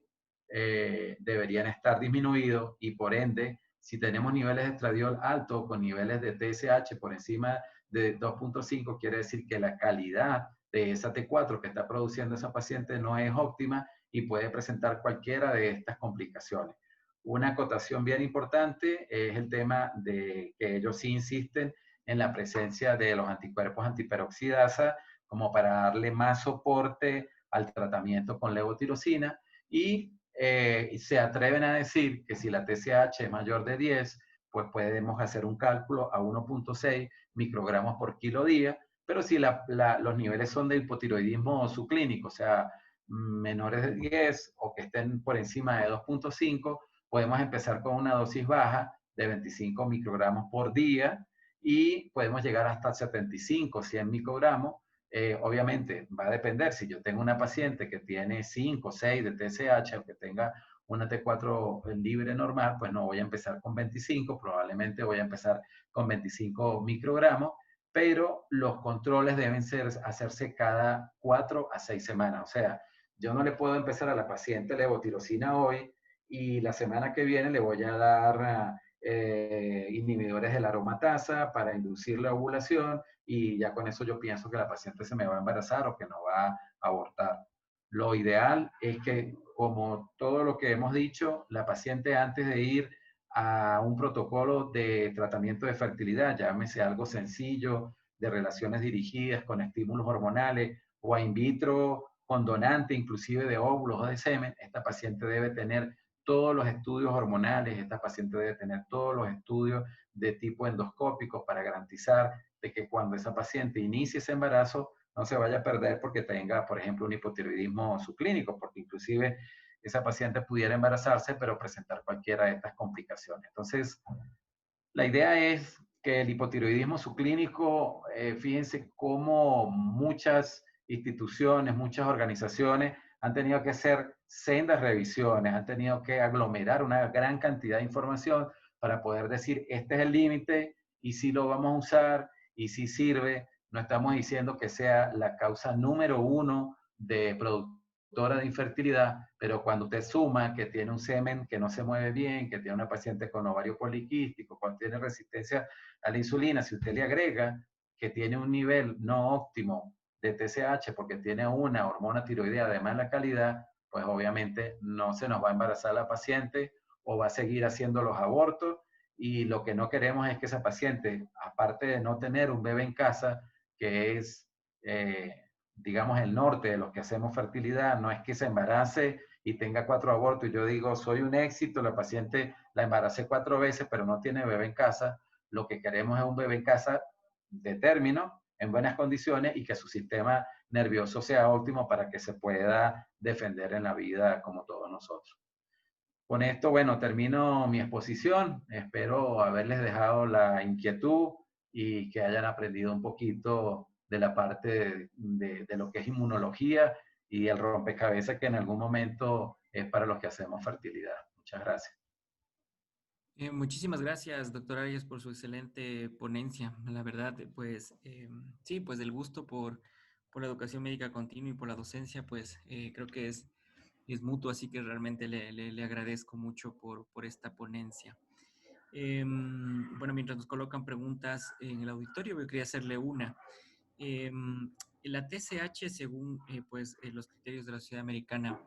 deberían estar disminuidos y por ende, si tenemos niveles de estradiol altos con niveles de TSH por encima de 2.5, quiere decir que la calidad de esa T4 que está produciendo esa paciente no es óptima y puede presentar cualquiera de estas complicaciones. Una acotación bien importante es el tema de que ellos sí insisten en la presencia de los anticuerpos antiperoxidasa como para darle más soporte al tratamiento con levotirosina y se atreven a decir que si la TSH es mayor de 10, pues podemos hacer un cálculo a 1.6 microgramos por kilo día, pero si los niveles son de hipotiroidismo subclínico, o sea, menores de 10 o que estén por encima de 2.5, podemos empezar con una dosis baja de 25 microgramos por día y podemos llegar hasta 75, 100 microgramos. Obviamente va a depender, si yo tengo una paciente que tiene 5 o 6 de TSH o que tenga una T4 libre normal, pues no voy a empezar con 25, probablemente voy a empezar con 25 microgramos, pero los controles deben hacerse cada 4 a 6 semanas. O sea, yo no le puedo empezar a la paciente levotirosina hoy y la semana que viene le voy a dar inhibidores de la aromatasa para inducir la ovulación y ya con eso yo pienso que la paciente se me va a embarazar o que no va a abortar. Lo ideal es que, como todo lo que hemos dicho, la paciente antes de ir a un protocolo de tratamiento de fertilidad, llámese algo sencillo, de relaciones dirigidas con estímulos hormonales o a in vitro con donante, inclusive de óvulos o de semen, esta paciente debe tener todos los estudios hormonales, esta paciente debe tener todos los estudios de tipo endoscópico para garantizar de que cuando esa paciente inicie ese embarazo no se vaya a perder porque tenga, por ejemplo, un hipotiroidismo subclínico, porque inclusive esa paciente pudiera embarazarse, pero presentar cualquiera de estas complicaciones. Entonces, la idea es que el hipotiroidismo subclínico, fíjense cómo muchas instituciones, muchas organizaciones han tenido que hacer sendas revisiones, han tenido que aglomerar una gran cantidad de información para poder decir, este es el límite y si lo vamos a usar y si sirve. No estamos diciendo que sea la causa número uno de productora de infertilidad, pero cuando usted suma que tiene un semen que no se mueve bien, que tiene una paciente con ovario poliquístico, cuando tiene resistencia a la insulina, si usted le agrega que tiene un nivel no óptimo de TSH porque tiene una hormona tiroidea de mala calidad, pues obviamente no se nos va a embarazar la paciente o va a seguir haciendo los abortos y lo que no queremos es que esa paciente, aparte de no tener un bebé en casa, que es digamos, el norte de los que hacemos fertilidad, no es que se embarace y tenga 4 abortos y yo digo, soy un éxito, la paciente la embaracé 4 veces, pero no tiene bebé en casa. Lo que queremos es un bebé en casa de término, en buenas condiciones y que su sistema nervioso sea óptimo para que se pueda defender en la vida como todos nosotros. Con esto, bueno, termino mi exposición. Espero haberles dejado la inquietud y que hayan aprendido un poquito de la parte de lo que es inmunología y el rompecabezas que en algún momento es para los que hacemos fertilidad. Muchas gracias. Muchísimas gracias, doctor Arias, por su excelente ponencia. La verdad, pues sí, pues el gusto por la educación médica continua y por la docencia, pues creo que es mutuo, así que realmente le agradezco mucho por esta ponencia. Bueno, mientras nos colocan preguntas en el auditorio, yo quería hacerle una. La TSH, según pues, los criterios de la Sociedad Americana,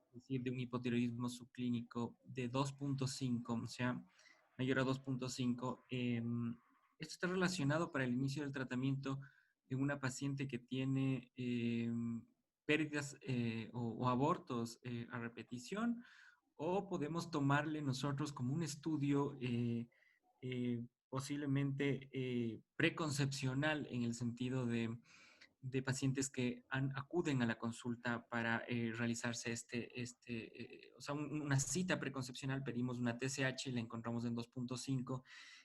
es decir, de un hipotiroidismo subclínico de 2.5, o sea, mayor a 2.5, esto está relacionado para el inicio del tratamiento en una paciente que tiene pérdidas o abortos a repetición, o podemos tomarle nosotros como un estudio posiblemente preconcepcional en el sentido de pacientes que acuden a la consulta para realizarse o sea, una cita preconcepcional, pedimos una TSH y la encontramos en 2.5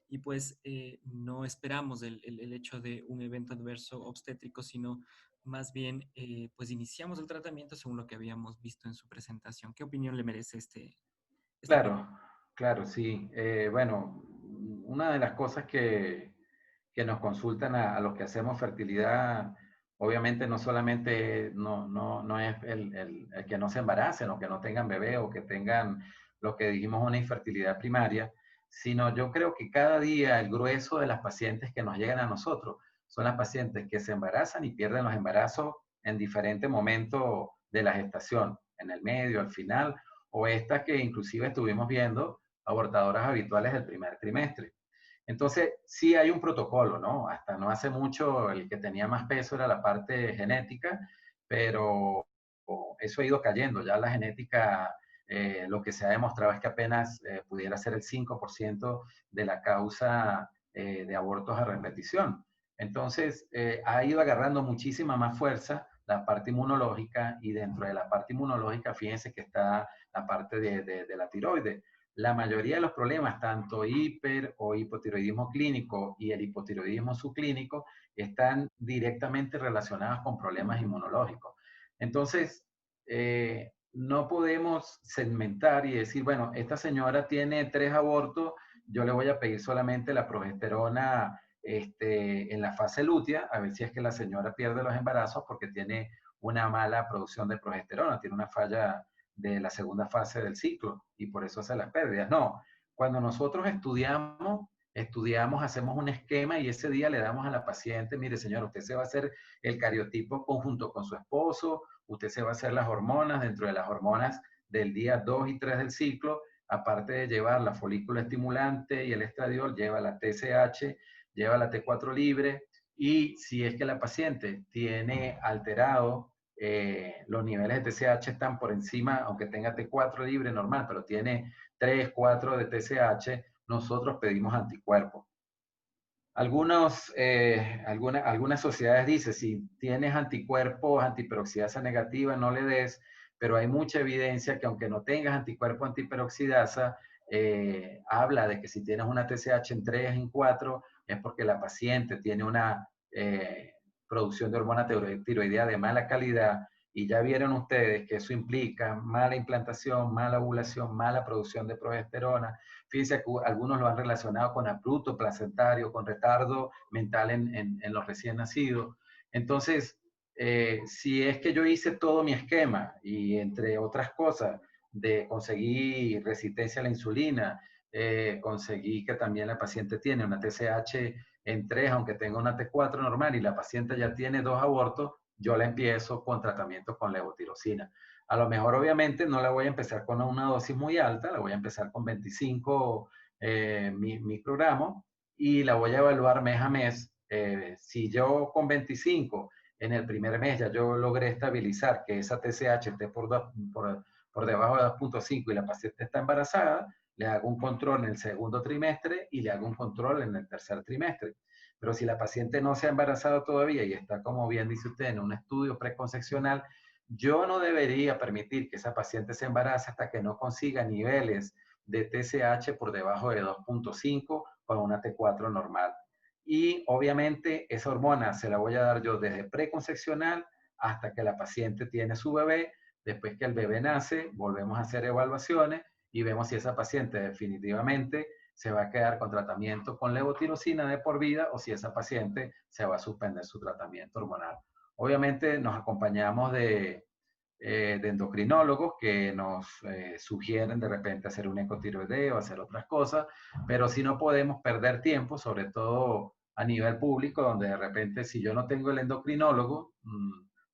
y pues no esperamos el hecho de un evento adverso obstétrico, sino más bien pues iniciamos el tratamiento según lo que habíamos visto en su presentación. ¿Qué opinión le merece esta opinión? Claro, claro, sí. Bueno, una de las cosas que nos consultan a los que hacemos fertilidad, obviamente no solamente no es el que no se embaracen o que no tengan bebé o que tengan lo que dijimos una infertilidad primaria, sino yo creo que cada día el grueso de las pacientes que nos llegan a nosotros son las pacientes que se embarazan y pierden los embarazos en diferentes momentos de la gestación, en el medio, al final, o estas que inclusive estuvimos viendo, abortadoras habituales del primer trimestre. Entonces, sí hay un protocolo, ¿no? Hasta no hace mucho el que tenía más peso era la parte genética, pero eso ha ido cayendo. Ya la genética, lo que se ha demostrado es que apenas pudiera ser el 5% de la causa de abortos a repetición. Entonces, ha ido agarrando muchísima más fuerza la parte inmunológica y dentro de la parte inmunológica, fíjense que está la parte de la tiroides. La mayoría de los problemas, tanto hiper o hipotiroidismo clínico y el hipotiroidismo subclínico, están directamente relacionados con problemas inmunológicos. Entonces, no podemos segmentar y decir, bueno, esta señora tiene 3 abortos, yo le voy a pedir solamente la progesterona en la fase lútea, a ver si es que la señora pierde los embarazos porque tiene una mala producción de progesterona, tiene una falla de la segunda fase del ciclo y por eso hace las pérdidas. No, cuando nosotros estudiamos, hacemos un esquema y ese día le damos a la paciente, mire señor, usted se va a hacer el cariotipo conjunto con su esposo, usted se va a hacer las hormonas, dentro de las hormonas del día 2 y 3 del ciclo, aparte de llevar la folícula estimulante y el estradiol, lleva la TSH, lleva la T4 libre y si es que la paciente tiene alterado los niveles de TSH están por encima, aunque tenga T4 libre normal, pero tiene 3, 4 de TSH, nosotros pedimos anticuerpos. Algunas sociedades dicen, si tienes anticuerpos, antiperoxidasa negativa, no le des, pero hay mucha evidencia que aunque no tengas anticuerpo antiperoxidasa, habla de que si tienes una TSH en 3, en 4, es porque la paciente tiene una producción de hormona tiroidea de mala calidad y ya vieron ustedes que eso implica mala implantación, mala ovulación, mala producción de progesterona. Fíjense que algunos lo han relacionado con abrupto placentario, con retardo mental en los recién nacidos. Entonces, si es que yo hice todo mi esquema y entre otras cosas, de conseguir resistencia a la insulina, conseguí que también la paciente tiene una TSH en 3, aunque tenga una T4 normal y la paciente ya tiene 2 abortos, yo la empiezo con tratamiento con levotirosina. A lo mejor, obviamente, no la voy a empezar con una dosis muy alta, la voy a empezar con 25 microgramos y la voy a evaluar mes a mes. Si yo con 25 en el primer mes ya yo logré estabilizar que esa TSH esté por debajo de 2.5 y la paciente está embarazada, le hago un control en el segundo trimestre y le hago un control en el tercer trimestre. Pero si la paciente no se ha embarazado todavía y está, como bien dice usted, en un estudio preconcepcional, yo no debería permitir que esa paciente se embarace hasta que no consiga niveles de TSH por debajo de 2.5 con una T4 normal. y obviamente esa hormona se la voy a dar yo desde preconcepcional hasta que la paciente tiene su bebé. Después que el bebé nace, volvemos a hacer evaluaciones y vemos si esa paciente definitivamente se va a quedar con tratamiento con levotirosina de por vida o si esa paciente se va a suspender su tratamiento hormonal. Obviamente nos acompañamos de endocrinólogos que nos sugieren de repente hacer un ecotiroideo, hacer otras cosas, pero si no podemos perder tiempo, sobre todo a nivel público, donde de repente si yo no tengo el endocrinólogo,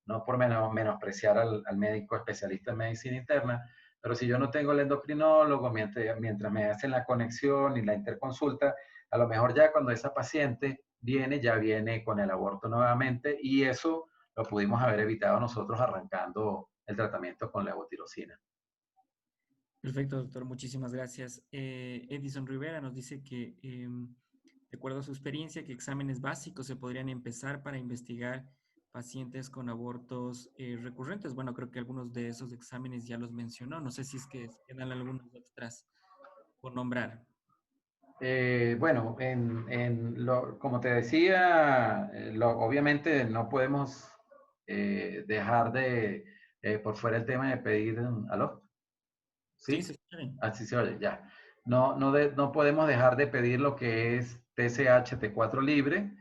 no por menospreciar al médico especialista en medicina interna, pero si yo no tengo el endocrinólogo, mientras me hacen la conexión y la interconsulta, a lo mejor ya cuando esa paciente viene, ya viene con el aborto nuevamente y eso lo pudimos haber evitado nosotros arrancando el tratamiento con levotirosina. Perfecto, doctor. Muchísimas gracias. Edison Rivera nos dice que, de acuerdo a su experiencia, que exámenes básicos se podrían empezar para investigar pacientes con abortos recurrentes. Bueno, creo que algunos de esos exámenes ya los mencionó. No sé si es que quedan algunos extras por nombrar. Bueno, como te decía, obviamente no podemos dejar por fuera el tema de pedir, ¿aló? Sí, ¿Sí? se escucha bien. Así se oye, ya. No podemos dejar de pedir lo que es TSH, T4 libre.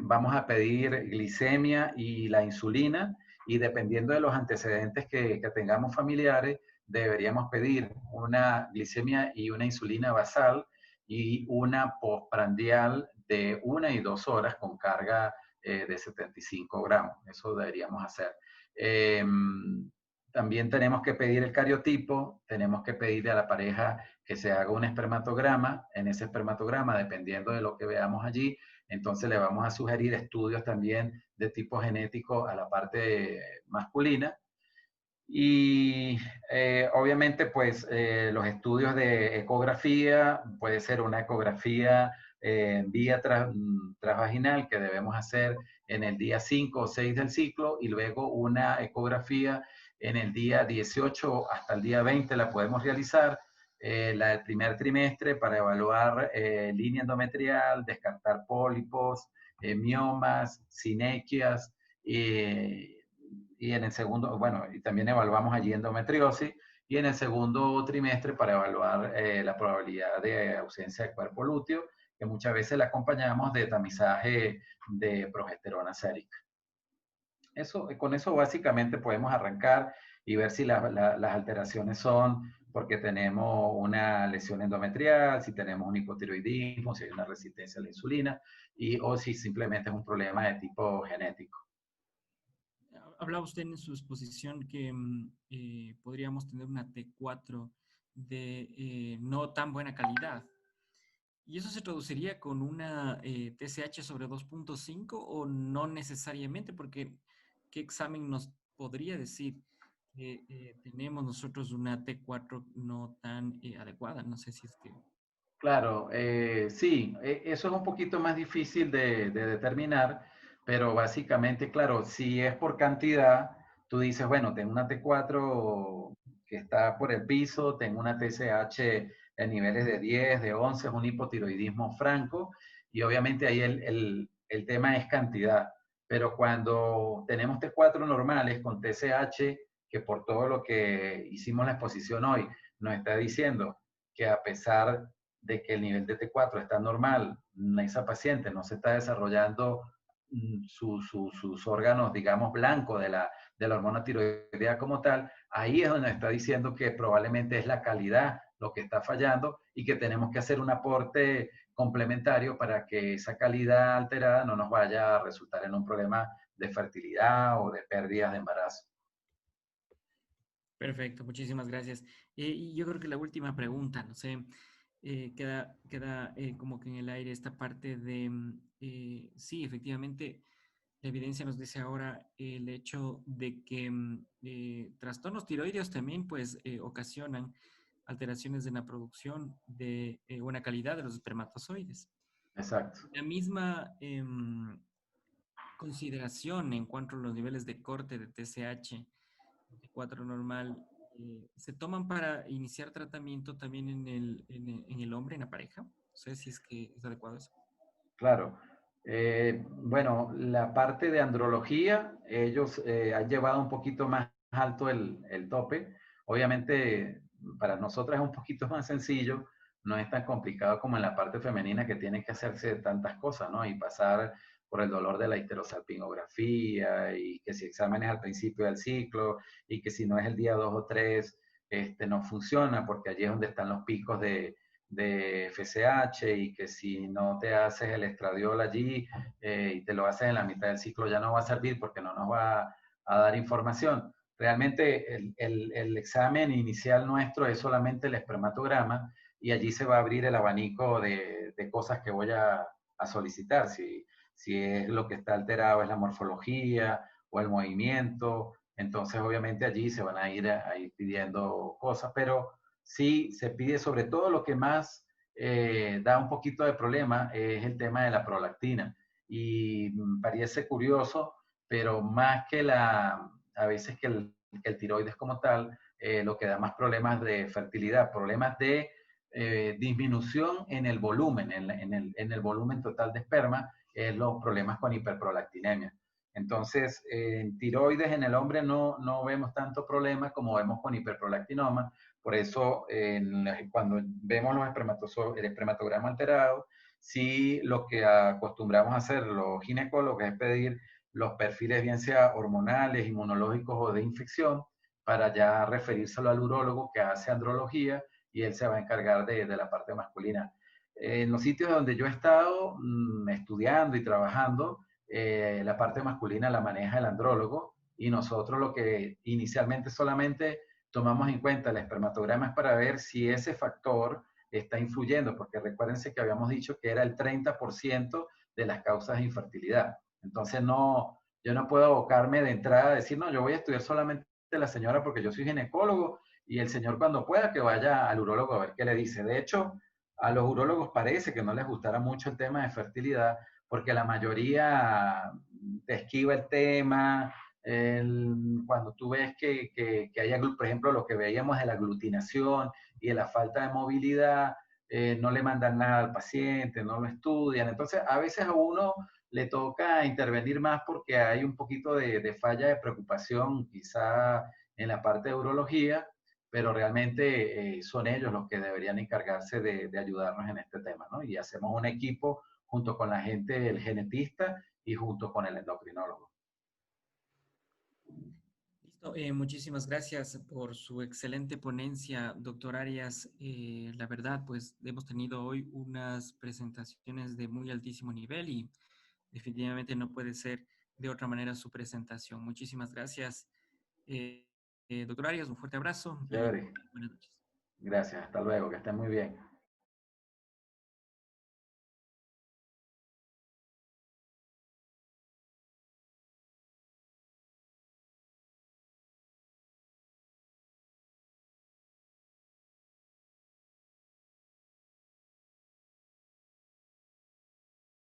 Vamos a pedir glicemia y la insulina y dependiendo de los antecedentes que tengamos familiares, deberíamos pedir una glicemia y una insulina basal y una postprandial de 1 y 2 horas con carga de 75 gramos. Eso deberíamos hacer. También tenemos que pedir el cariotipo, tenemos que pedirle a la pareja que se haga un espermatograma. En ese espermatograma, dependiendo de lo que veamos allí, entonces le vamos a sugerir estudios también de tipo genético a la parte masculina. Y obviamente, pues los estudios de ecografía, puede ser una ecografía vía transvaginal que debemos hacer en el día 5 o 6 del ciclo y luego una ecografía en el día 18 hasta el día 20 la podemos realizar, la del primer trimestre para evaluar línea endometrial, descartar pólipos, miomas, sinequias, y en el segundo, bueno, y también evaluamos allí endometriosis, y en el segundo trimestre para evaluar la probabilidad de ausencia de cuerpo lúteo, que muchas veces la acompañamos de tamizaje de progesterona sérica. Con eso básicamente podemos arrancar y ver si las alteraciones son porque tenemos una lesión endometrial, si tenemos un hipotiroidismo, si hay una resistencia a la insulina, o si simplemente es un problema de tipo genético. Hablaba usted en su exposición que podríamos tener una T4 de no tan buena calidad. ¿Y eso se traduciría con una TSH sobre 2.5 o no necesariamente? Porque ¿qué examen nos podría decir que tenemos nosotros una T4 no tan adecuada? No sé si es que... Claro, sí, eso es un poquito más difícil de determinar, pero básicamente, claro, si es por cantidad, tú dices, bueno, tengo una T4 que está por el piso, tengo una TSH en niveles de 10, de 11, es un hipotiroidismo franco, y obviamente ahí el tema es cantidad, pero cuando tenemos T4 normales con TSH, que por todo lo que hicimos la exposición hoy, nos está diciendo que a pesar de que el nivel de T4 está normal, esa paciente no se está desarrollando sus órganos, digamos, blancos de la hormona tiroidea como tal, ahí es donde está diciendo que probablemente es la calidad lo que está fallando y que tenemos que hacer un aporte complementario para que esa calidad alterada no nos vaya a resultar en un problema de fertilidad o de pérdidas de embarazo. Perfecto, muchísimas gracias. Y yo creo que la última pregunta, no sé, queda como que en el aire esta parte de, sí, efectivamente, la evidencia nos dice ahora el hecho de que trastornos tiroideos también pues ocasionan alteraciones en la producción de buena calidad de los espermatozoides. Exacto. La misma consideración en cuanto a los niveles de corte de TSH, T4 normal, se toman para iniciar tratamiento también en el hombre, en la pareja. No sé si es que es adecuado eso. Claro. Bueno, la parte de andrología, ellos han llevado un poquito más alto el tope. Obviamente, para nosotras es un poquito más sencillo, no es tan complicado como en la parte femenina que tiene que hacerse tantas cosas, ¿no? Y pasar por el dolor de la histerosalpingografía y que si exámenes al principio del ciclo y que si no es el día 2 o 3, no funciona porque allí es donde están los picos de FSH y que si no te haces el estradiol allí y te lo haces en la mitad del ciclo ya no va a servir porque no nos va a dar información. Realmente el examen inicial nuestro es solamente el espermatograma y allí se va a abrir el abanico de cosas que voy a solicitar. Si es lo que está alterado es la morfología o el movimiento, entonces obviamente allí se van a ir pidiendo cosas, pero sí se pide sobre todo lo que más da un poquito de problema es el tema de la prolactina. Y parece curioso, pero más que a veces que el tiroides como tal, lo que da más problemas de fertilidad, problemas de disminución en el volumen, en el volumen total de esperma, es los problemas con hiperprolactinemia. Entonces, en tiroides en el hombre no vemos tanto problema como vemos con hiperprolactinoma. Por eso, cuando vemos el espermatograma alterado, sí lo que acostumbramos a hacer los ginecólogos es pedir los perfiles, bien sea hormonales, inmunológicos o de infección, para ya referírselo al urólogo que hace andrología y él se va a encargar de la parte masculina. En los sitios donde yo he estado estudiando y trabajando, la parte masculina la maneja el andrólogo y nosotros lo que inicialmente solamente tomamos en cuenta el espermatograma es para ver si ese factor está influyendo, porque recuérdense que habíamos dicho que era el 30% de las causas de infertilidad. Entonces yo no puedo abocarme de entrada a decir, no, yo voy a estudiar solamente la señora porque yo soy ginecólogo y el señor cuando pueda que vaya al urólogo a ver qué le dice. De hecho, a los urólogos parece que no les gustará mucho el tema de fertilidad porque la mayoría te esquiva el tema. Cuando tú ves que hay, por ejemplo, lo que veíamos de la aglutinación y de la falta de movilidad, no le mandan nada al paciente, no lo estudian. Entonces, a veces a uno le toca intervenir más porque hay un poquito de falla de preocupación, quizá en la parte de urología, pero realmente son ellos los que deberían encargarse de ayudarnos en este tema, ¿no? Y hacemos un equipo junto con la gente, el genetista y junto con el endocrinólogo. Listo, muchísimas gracias por su excelente ponencia, doctor Arias. La verdad, pues hemos tenido hoy unas presentaciones de muy altísimo nivel y definitivamente no puede ser de otra manera su presentación. Muchísimas gracias, doctor Arias, un fuerte abrazo y Chévere. buenas noches. Gracias, hasta luego, que estén muy bien.